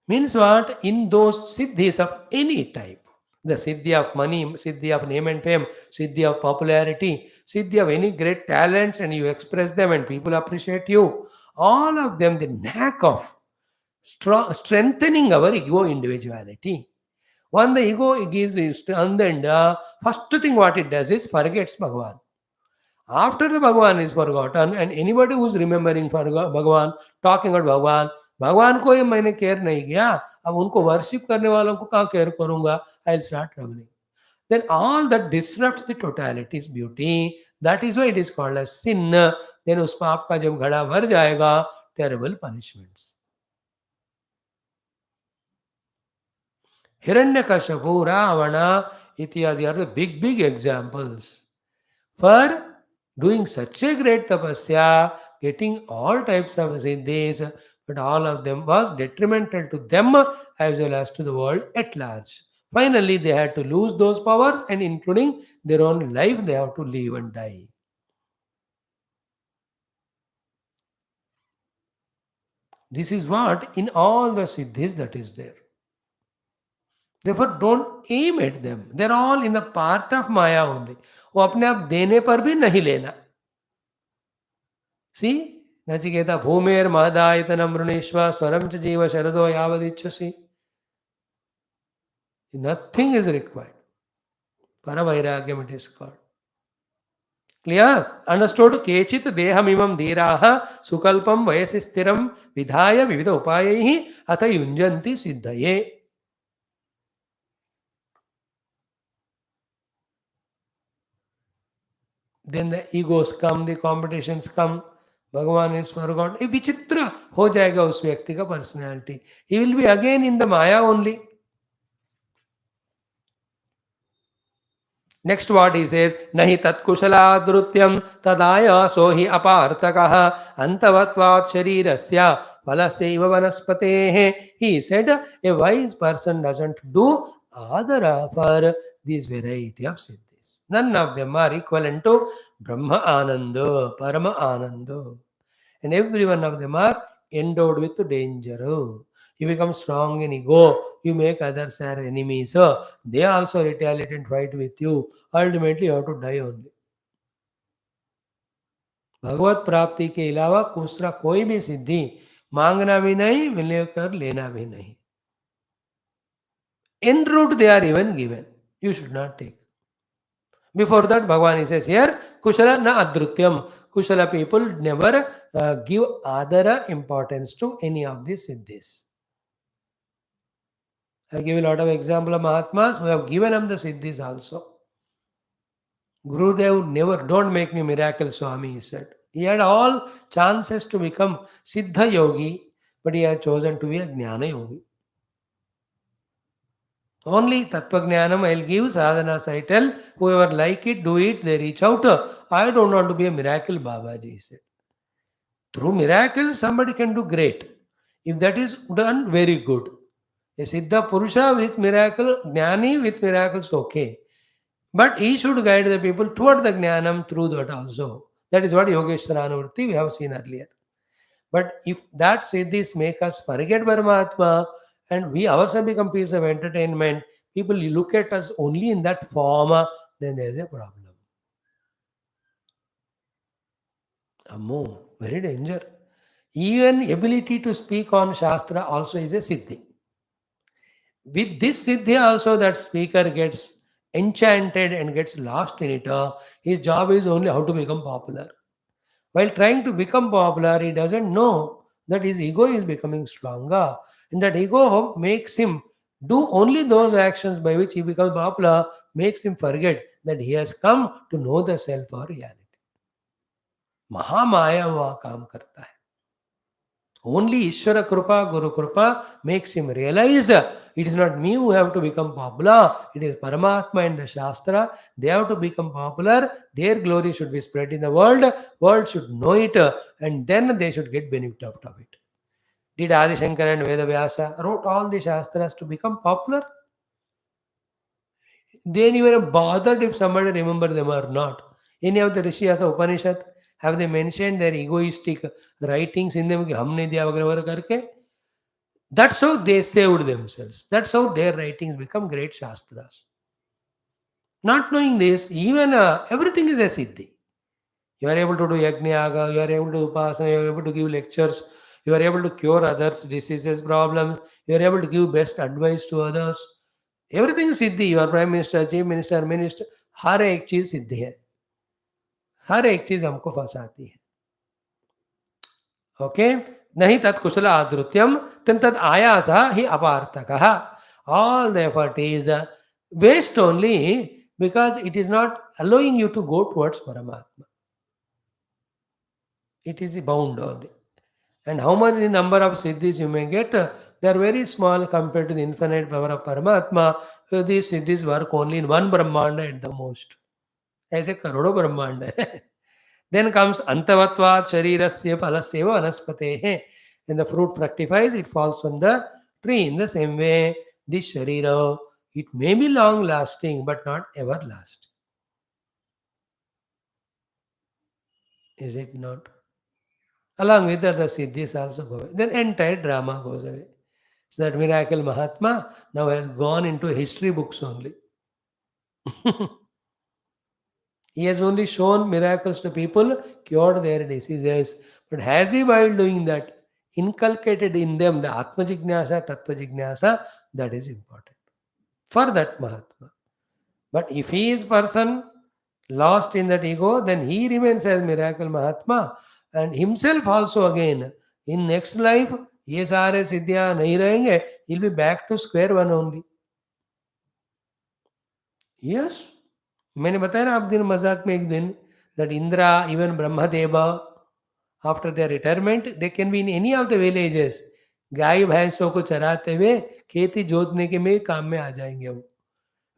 Speaker 1: Means what? In those siddhis of any type, the siddhi of money, siddhi of name and fame, siddhi of popularity, siddhi of any great talents, and you express them and people appreciate you, all of them, the knack of strengthening our ego individuality. When the ego is strengthened, first thing what it does is forgets Bhagavan. After the Bhagavan is forgotten, and anybody who is remembering for Bhagavan, talking about Bhagavan, भगवान को ये मैंने care नहीं किया, अब उनको worship करने वालों को कहाँ केयर करूंगा, I will start troubling. Then all that disrupts the totality's beauty. That is why it is called as sin. Then उस पाप का जब घड़ा भर जाएगा, terrible punishments. Hiranyakashipu, Ravana, ityadi are the big examples for doing such a great tapasya, getting all types of siddhis, but all of them was detrimental to them as well as to the world at large. Finally, they had to lose those powers, and including their own life, they have to live and die. This is what in all the siddhis that is there. Therefore, don't aim at them. They're all in the part of Maya only. वो अपने आप देने पर भी नहीं लेना. See, Nachiketa भूमेर महदायतनम वृणीष्व स्वरम च जीव शरदो यावदिच्छसि. Nothing is required. Paravairagyam it is called. Clear? Understood? Kechit deham dhiraha sukalpam vayasi stiram vidhaya vividha upayahi atha yunjanti siddhaye. Then the egos come, the competitions come. Bhagavan is forgotten. A vichitra ho jayega us vyakti ka personality. He will be again in the Maya only. Next what he says, nahi tat kushala dhrutyam tadaya sohi apartakaha antavatvat sharirasya palasaiva vanaspatehe. He said, a wise person doesn't do adara for this variety of siddhis. None of them are equivalent to Brahma Ananda, Parama Ananda. And every one of them are endowed with danger. You become strong in ego, you make others our enemies. They also retaliate and fight with you. Ultimately, you have to die only. भगवत प्राप्ति के अलावा दूसरा कोई भी सिद्धि मांगना भी नहीं, मिलकर लेना भी नहीं. En route they are even given. You should not take. Before that, Bhagavan says here, Kushala na adrutyam. Kushala people never give adara importance to any of these siddhis. I give a lot of example of Mahatmas who have given them the siddhis also. Gurudev never, don't make me miracle Swami, he said. He had all chances to become Siddha Yogi, but he had chosen to be a Jnana Yogi. Only Tattva Jnanam I'll give, sadhana I tell, whoever like it, do it, they reach out. I don't want to be a miracle Babaji, he said. Through miracle, somebody can do great. If that is done, very good. A Siddha Purusha with miracle, Jnani with miracles, okay. But he should guide the people toward the Jnanam through that also. That is what Yogeshwara Anuvritti we have seen earlier. But if that siddhis make us forget Paramatma and we ourselves become piece of entertainment, people look at us only in that form, then there is a problem. Ammo, very danger. Even ability to speak on Shastra also is a siddhi. With this siddhi also that speaker gets enchanted and gets lost in it. His job is only how to become popular. While trying to become popular, he doesn't know that his ego is becoming stronger. And that ego makes him do only those actions by which he becomes popular, makes him forget that he has come to know the self or reality. Maha Maya वह काम करता है. Only Ishvara Krupa, Guru Krupa makes him realize it is not me who have to become popular, it is Paramatma and the Shastra. They have to become popular, their glory should be spread in the world should know it, and then they should get benefit out of it. Did Adi Shankara and Veda Vyasa wrote all the Shastras to become popular? They never bothered if somebody remember them or not. Any of the Rishiyas of Upanishad, have they mentioned their egoistic writings in them? कि हमने दिया वगैरह वगैरह करके? That's how they saved themselves. That's how their writings become great Shastras. Not knowing this, even everything is a siddhi. You are able to do yajna yaga, you are able to do upasana, you are able to give lectures, you are able to cure others' diseases, problems, you are able to give best advice to others. Everything is siddhi. You are prime minister, chief minister, minister. हर एक चीज सिद्धि है. हर एक चीज हमको फंसाती है. Okay, नहीं तत्कुशल आदृत्यम तन तद आयास ही अपार्थकः. All the effort is waste only because it is not allowing you to go towards Paramatma. It is bound only. And how many number of siddhis you may get, they are very small compared to the infinite power of Paramatma. So these siddhis work only in one Brahmanda at the most. ऐसे करोड़ों ब्रह्मांड है. Then comes antavatvat sharirasya phalasya vanaspate. When the fruit fructifies, it falls from the tree. In the same way, this sharira, it may be long lasting but not everlasting. Is it not? Along with that, the siddhis also go away. Then entire drama goes away. So that miracle Mahatma now has gone into history books only. He has only shown miracles to people, cured their diseases. But has he, while doing that, inculcated in them the Atma Jignasa, Tattva Jignasa? That is important for that Mahatma. But if he is person lost in that ego, then he remains as miracle Mahatma. And himself also again, in next life, ये सारे सिद्धियां नहीं रहेंगे, he'll be back to square one only. Yes. मैंने बताया ना आप दिन मजाक में एक दिन that Indra, even Brahmadeva, after their retirement, they can be in any of the villages. गाय भैंसों को चराते हुए खेती जोतने के में काम में आ जाएंगे वो.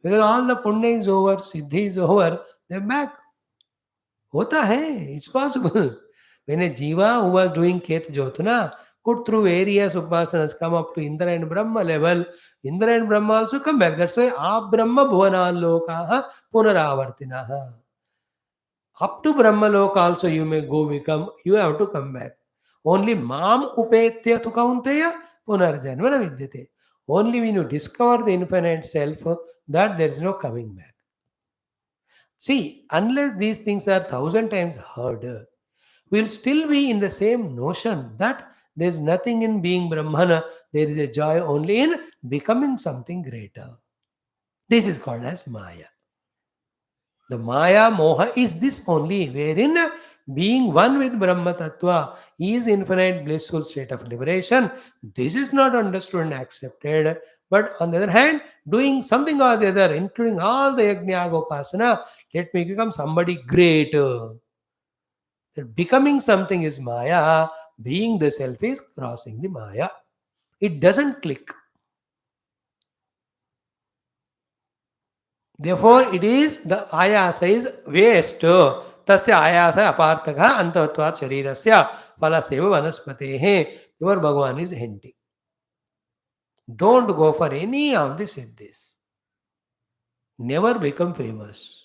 Speaker 1: Because all the punya is over, siddhi is over, they're back. होता है, it's possible. When a jiva who was doing khet jotna could through various upasanas come up to Indra and Brahma level, Indra and Brahma also come back. That's why आप ब्रह्म भुवनालोकाः पुनरावर्तिनः. Up to Brahmaloka also you may go become, you have to come back. Only mam upetya tu kaunteya punarjanma na vidyate. Only when you discover the infinite self, that there is no coming back. See, unless these things are 1,000 times heard, we'll still be in the same notion that there is nothing in being Brahmana, there is a joy only in becoming something greater. This is called as Maya. The Maya Moha is this only, wherein being one with Brahma Tattva is infinite blissful state of liberation. This is not understood and accepted. But on the other hand, doing something or the other, including all the Yajna Upasana, let me become somebody great. That becoming something is Maya, being the self is crossing the Maya. It doesn't click. Therefore, it is the ayasa is waste. Tasya ayasa apartaka antavatvat sharirasya phalaseva vanaspatehe. Your Bhagavan is hinting. Don't go for any of the siddhis. Never become famous.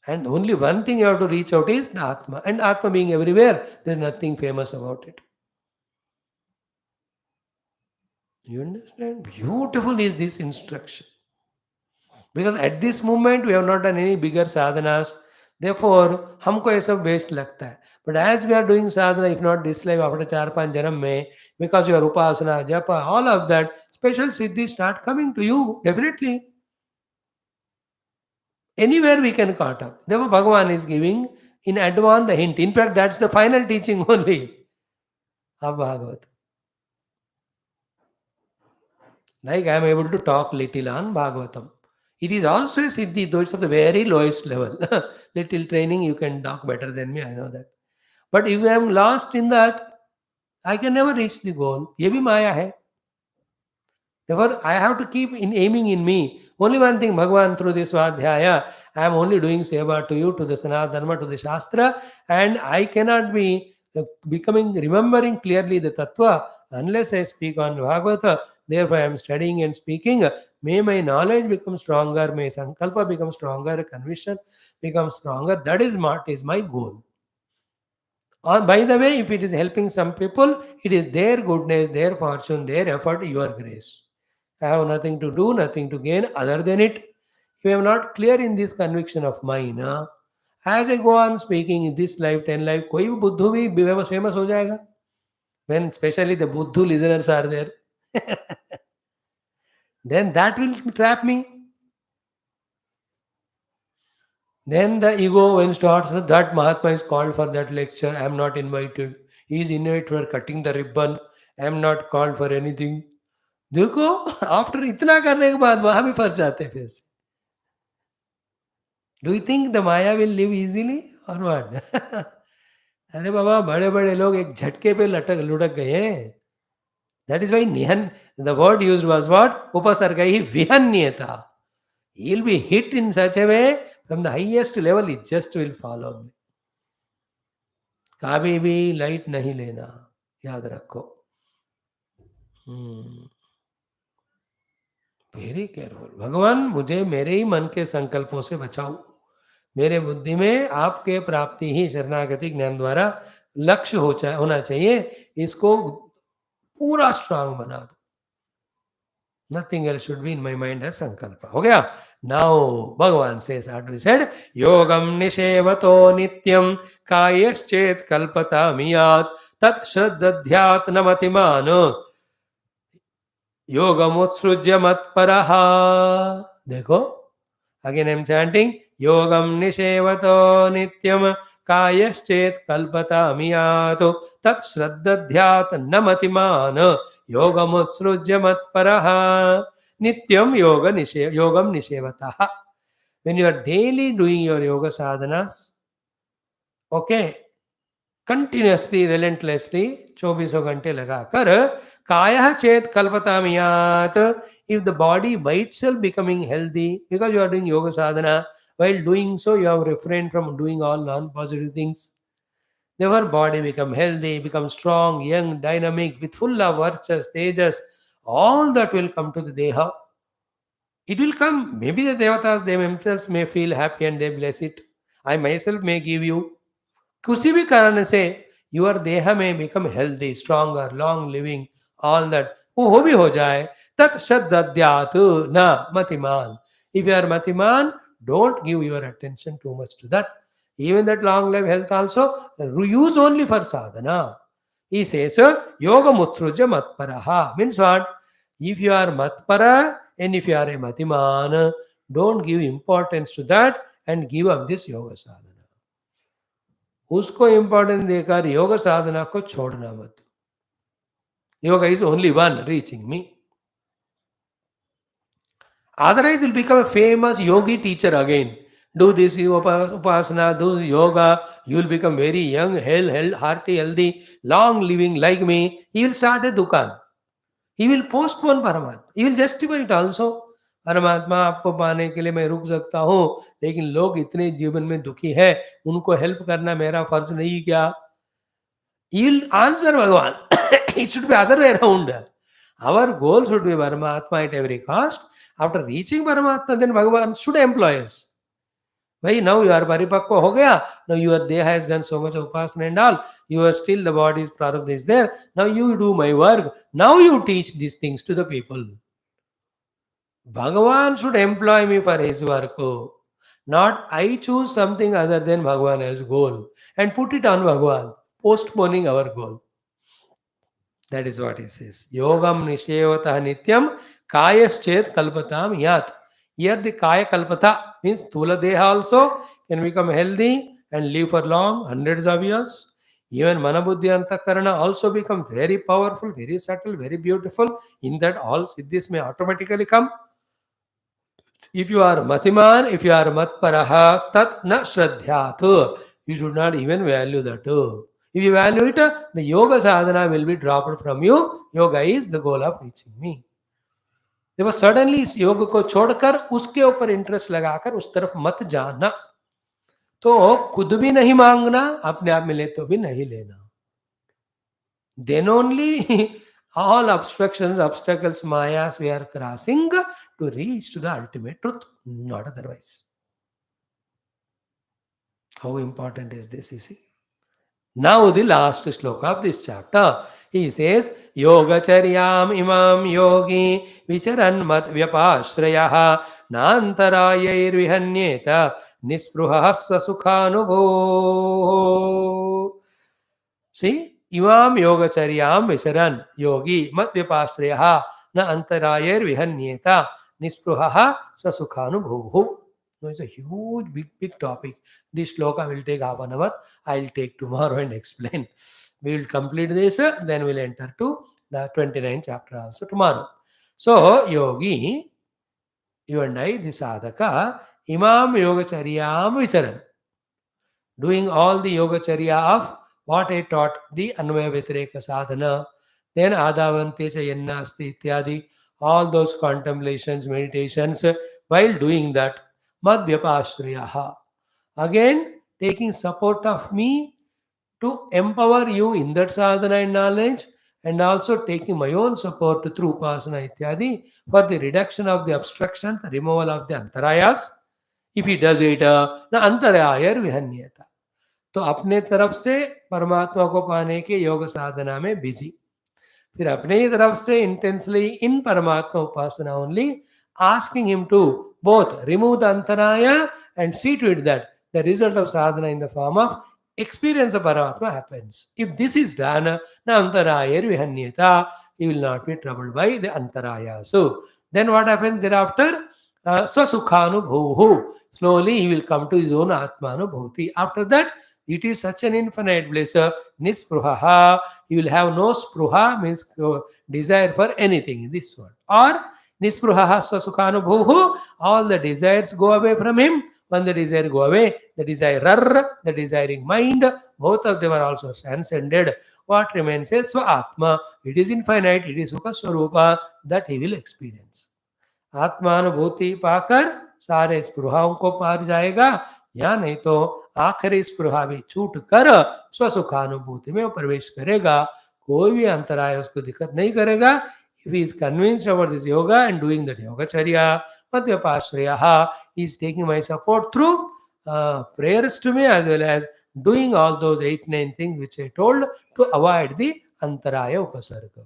Speaker 1: And only one thing you have to reach out is the Atma. And Atma being everywhere, there is nothing famous about it. You understand? Beautiful is this instruction. Because at this moment we have not done any bigger sadhanas. Therefore, हमको ये सब waste लगता है. But as we are doing sadhana, if not this life, after 4-5 janam में, because your upasana, japa, all of that, special siddhis start coming to you, definitely. Anywhere we can caught up. Therefore, Bhagavan is giving in advance the hint. In fact, that's the final teaching only of Bhagavatam. Like I am able to talk little on Bhagavatam. It is also a siddhi, though it's of the very lowest level. Little training, you can talk better than me, I know that. But if I am lost in that, I can never reach the goal. Ye bhi maya hai. Therefore, I have to keep aiming in me. Only one thing, Bhagavan, through this Svadhyaya, I am only doing seva to you, to the Sanatana Dharma, to the Shastra, and I cannot be remembering clearly the Tattva unless I speak on Bhagavata, therefore I am studying and speaking. May my knowledge become stronger, may sankalpa become stronger, conviction become stronger. That is what is my goal. By the way, if it is helping some people, it is their goodness, their fortune, their effort, your grace. I have nothing to do, nothing to gain other than it. If I am not clear in this conviction of mine, as I go on speaking in this life, 10 life, कोई भी बुद्धू भी famous हो जाएगा. When especially the buddhu listeners are there, then that will trap me. Then the ego when starts, that Mahatma is called for that lecture, I am not invited. He is invited for cutting the ribbon, I am not called for anything. देखो after इतना करने के बाद वहां भी फंस जाते हैं फिर से. Do you think the Maya will live easily और व्हाट? अरे बाबा, बड़े बड़े लोग एक झटके पे लुढ़क गए. दैट इज वाई निहन, the word used was what? उपसर्ग ही विहन्यता. He will be hit in such a way from the highest level, it just will fall on me. कभी भी लाइट नहीं लेना, याद रखो. Very careful. भगवान मुझे मेरे ही मन के संकल्पों से बचाओ. मेरे बुद्धि में आपके प्राप्ति ही शरणागति ज्ञान द्वारा लक्ष्य होना चाहिए. इसको पूरा स्ट्रांग बना दो. Nothing else should be in my mind as sankalpa. हो गया. Now Bhagavan says, as we said, yogam nishevato nityam kayaschet kalpatamiyat tat shraddadhyat namatimano yogamutsrujya matparaha. देखो, again I am chanting, yogam nishevato nityam कायश्चेत कल्पतामियात तत् श्रद्धध्यात नमतिमान योगमुत्सृज्य मत्परः नित्यम योगम निषेवतः. When you are daily doing your yoga sadhanas, okay, continuously, relentlessly, 24 घंटे लगाकर कायः चेत कल्पतामियात, if the body by itself becoming healthy because you are doing yoga sadhana, while doing so you have refrained from doing all non-positive things, therefore body become healthy, become strong, young, dynamic, with full of virtues, tejas, all that will come to the deha. It will come. Maybe the devatas, they themselves may feel happy and they bless it. I myself may give you. किसी भी कारण से your देह में become healthy, stronger, long living, all that, वो भी हो जाए. तत् श्रद्धध्यात न मतिमान. If you are matiman, don't give your attention too much to that. Even that long life health also, use only for sadhana. He says, yoga mutsruja matparaha. Means what? If you are matpara and if you are a matiman, don't give importance to that and give up this yoga sadhana. उसको importance देकर योग साधना को छोड़ना मत. Yoga is only one reaching me. Otherwise, you'll become a famous yogi teacher again. Do this upasana, do yoga, you will become very young, hearty, healthy, long living like me. He will start a dukan. He will postpone Paramatma. He will justify it also. परमात्मा आपको पाने के लिए मैं रुक सकता हूँ, लेकिन लोग इतने जीवन में दुखी है, उनको हेल्प करना मेरा फर्ज नहीं क्या? He will answer Bhagavan. It should be other way around. Our goal should be Paramatma at every cost. After reaching Paramatma, then Bhagavan should employ us. Why now you are paripakva ho gaya, now your deha has done so much of upasana and all, you are still, the body's prarabdha is there, now you do my work, now you teach these things to the people. Bhagavan should employ me for his work, not I choose something other than Bhagavan as goal and put it on Bhagavan, postponing our goal. That is what he says. Yogam nishevatah nityam kayaschet kalpatam yat. Here the kaya kalpata means thula deha also can become healthy and live for long, hundreds of years. Even manabuddhi antakarana also become very powerful, very subtle, very beautiful. In that all siddhis may automatically come. If you are matiman, if you are matparaha, tat na shraddhyat. You should not even value that. If you value it, the yoga sadhana will be dropped from you. Yoga is the goal of reaching me. देखो suddenly इस योग को छोड़कर उसके ऊपर interest लगाकर उस तरफ मत जाना. तो खुद भी नहीं मांगना, अपने आप मिले तो भी नहीं लेना. Then only All obstructions, obstacles, mayas we are crossing to reach to the ultimate truth, not otherwise. How important is this, you see? Now the last sloka of this chapter. He says, Yogacharyam imam yogi vicharan mat vyapashrayah nantarayir vihanyeta nispruha swasukhanubho. See, imam yogacharyam vicharan yogi mat vyapashrayah na antarayir vihanyeta nispruha swasukhanubho. No, it's a huge, big topic. This shloka will take half an hour. I'll take tomorrow and explain. We will complete this, then we'll enter to the 29th chapter also tomorrow. So, yogi, you and I, the sadhaka, imam yogacharyam vicharan, doing all the yogacharya of what I taught, the anvaya vyatireka sadhana, then adavante chayanna asti ityadi, all those contemplations, meditations, while doing that, madhyapashriyaha. Again, taking support of me to empower you in that sadhana and knowledge, and also taking my own support through upasana ityadi for the reduction of the obstructions, removal of the antarayas. If he does it, na antarayar vihanyata. तो अपने तरफ से परमात्मा को पाने के योग साधना में बिजी, फिर अपने ही तरफ से इंटेंसली इन परमात्मा उपासना only, asking him to both remove the antaraya and see to it that the result of sadhana in the form of experience of Paramatma happens. If this is done, na antaraya vihanyata, he will not be troubled by the antaraya. So then what happens thereafter? Swasukhanubhuhu. Slowly he will come to his own Atmanubhuti. After that, it is such an infinite bliss. Nispruhaha. He will have no spruha, means desire for anything in this world. Or nispruhaha swasukhanubhuhu. All the desires go away from him. When the desire go away, the desirer, the desiring mind, both of them are also transcended. What remains is Swa-Atma. It is infinite, it is Sukha Swarupa that he will experience. आत्मानुभूति पाकर सारे स्पृहाओं को पार जाएगा, या नहीं तो आखिरी स्पृहा भी छूट कर स्वसुखानुभूति में प्रवेश करेगा. कोई भी अंतराय उसको दिक्कत नहीं करेगा. If he is convinced about this yoga and doing that yogacharya, madhyapashraya, he is taking my support through prayers to me as well as doing all those 8-9 things which I told to avoid the antaraya upasarga.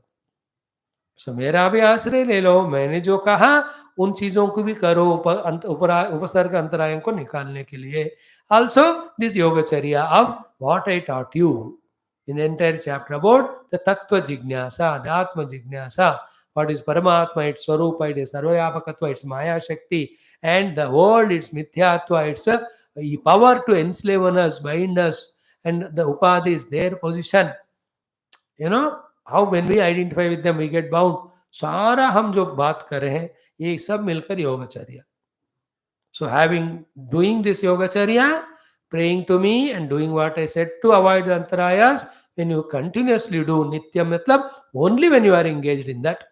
Speaker 1: So मेरा भी आश्रय ले लो, मैंने जो कहा उन चीजों को भी करो उपसर्ग अंतरायों को निकालने के लिए. Also this yogacharya of what I taught you in the entire chapter about the tattva jignasa, the atma jignasa, what is Paramatma, its Swarupa, its Sarvayapakatva, its Maya Shakti, and the world, its Mithyatva, its power to enslave us, bind us, and the Upadhi is their position. You know, how when we identify with them, we get bound. सारा हम जो बात कर रहे हैं, ये सब मिलकर योगाचर्या. So having, doing this yogacharya, praying to me and doing what I said to avoid the antarayas, when you continuously do nityam, matlab only when you are engaged in that.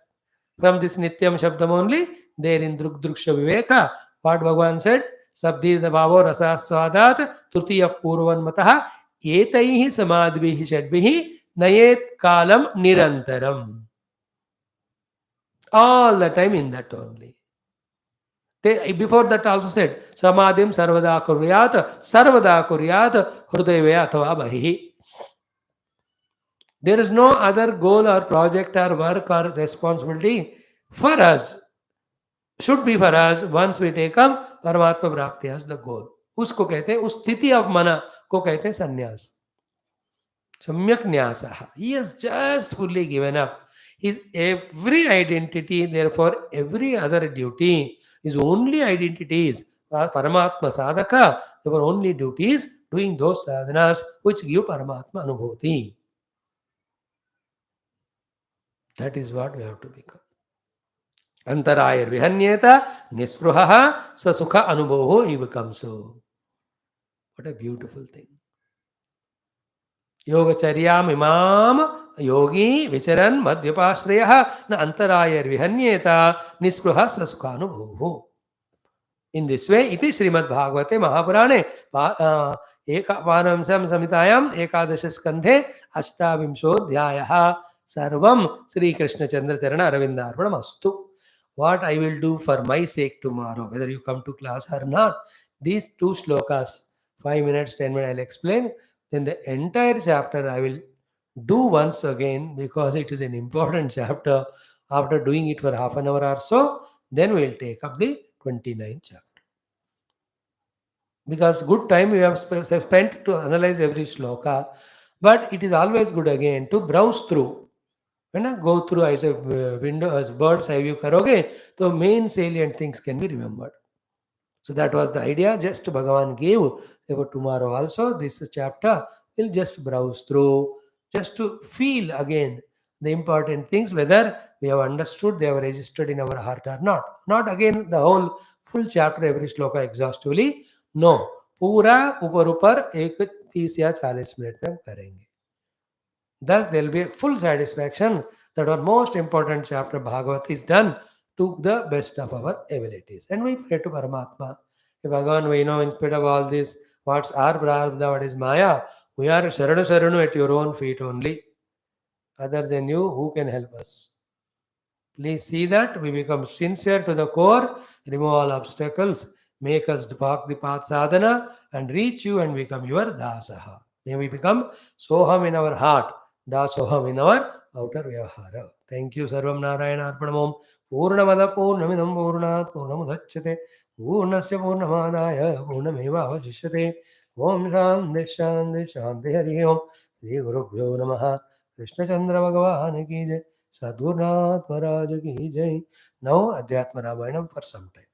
Speaker 1: From this nityam shabdam only, there in druksha viveka, what Bhagavan said, sabdi davavo rasa swadat trutiya purvan mataha etaihi samadvihi shadvihi nayet kalam nirantaram. All the time in that only. They, before that also said, samadhim sarvada kuryat hrudayve athava bahihi. There is no other goal or project or work or responsibility for us. Should be for us once we take up Paramatma Prapti as the goal. उसको कहते हैं, उस स्थिति of mana को कहते हैं संन्यास. Samyak nyasaha. He has just fully given up his every identity, therefore every other duty. His only identity is Paramatma sadhaka. Therefore only duty is doing those sadhanas which give Paramatma anubhuti. That is what we have to become. Antarayar vihanyeta nispruhaha sasukha anubhoho, he becomes so. What a beautiful thing. Yogacharyam imam yogi vicharan madhyapashrayah na antarayar vihanyeta nispruha sasukhanubhoho. In this way, iti Srimad Bhagavate Mahapurane Paramhamsam Samhitayam Ekadasha Skandhe Ashtavimshodhyayaha Sarvam Sri Krishna Chandra Charana Aravinda Arpanam Astu. What I will do for my sake tomorrow, whether you come to class or not, these two shlokas, 5 minutes, 10 minutes, I'll explain. Then the entire chapter I will do once again because it is an important chapter. After doing it for half an hour or so, then we'll take up the 29th chapter. Because good time we have spent to analyze every shloka, but it is always good again to browse through. When I go through as a window, as bird's eye view karoge, the main salient things can be remembered. So that was the idea. Just Bhagavan gave about tomorrow also. This chapter will just browse through, just to feel again the important things, whether we have understood, they have registered in our heart or not. Not again the whole full chapter, every shloka exhaustively. No. पूरा ऊपर ऊपर एक 30 या 40 minute में हम करेंगे. Thus, there will be full satisfaction that our most important chapter Bhagavat is done to the best of our abilities. And we pray to Paramatma. If Bhagavan, we know in spite of all this, what's our prarabdha, what is Maya, we are Sharanu at your own feet only. Other than you, who can help us? Please see that we become sincere to the core, remove all obstacles, make us walk the path sadhana, and reach you and become your dasaha. May we become soham in our heart, dasoham in our outer vyavahara. Thank you, Sarvam Narayana Arpanamom. Purnamada Purnamidam Purnat Purnamudachyate Purnasya Purnamadaya Purnameva Avashishyate Om Shanti Shanti Shanti Hari Om Sri Guru Bhyo Namaha Krishna Chandra Bhagavan Ki Jai. Sadhgurnath Maharaj ki jai. Now Adhyatma Ramayanam for some time.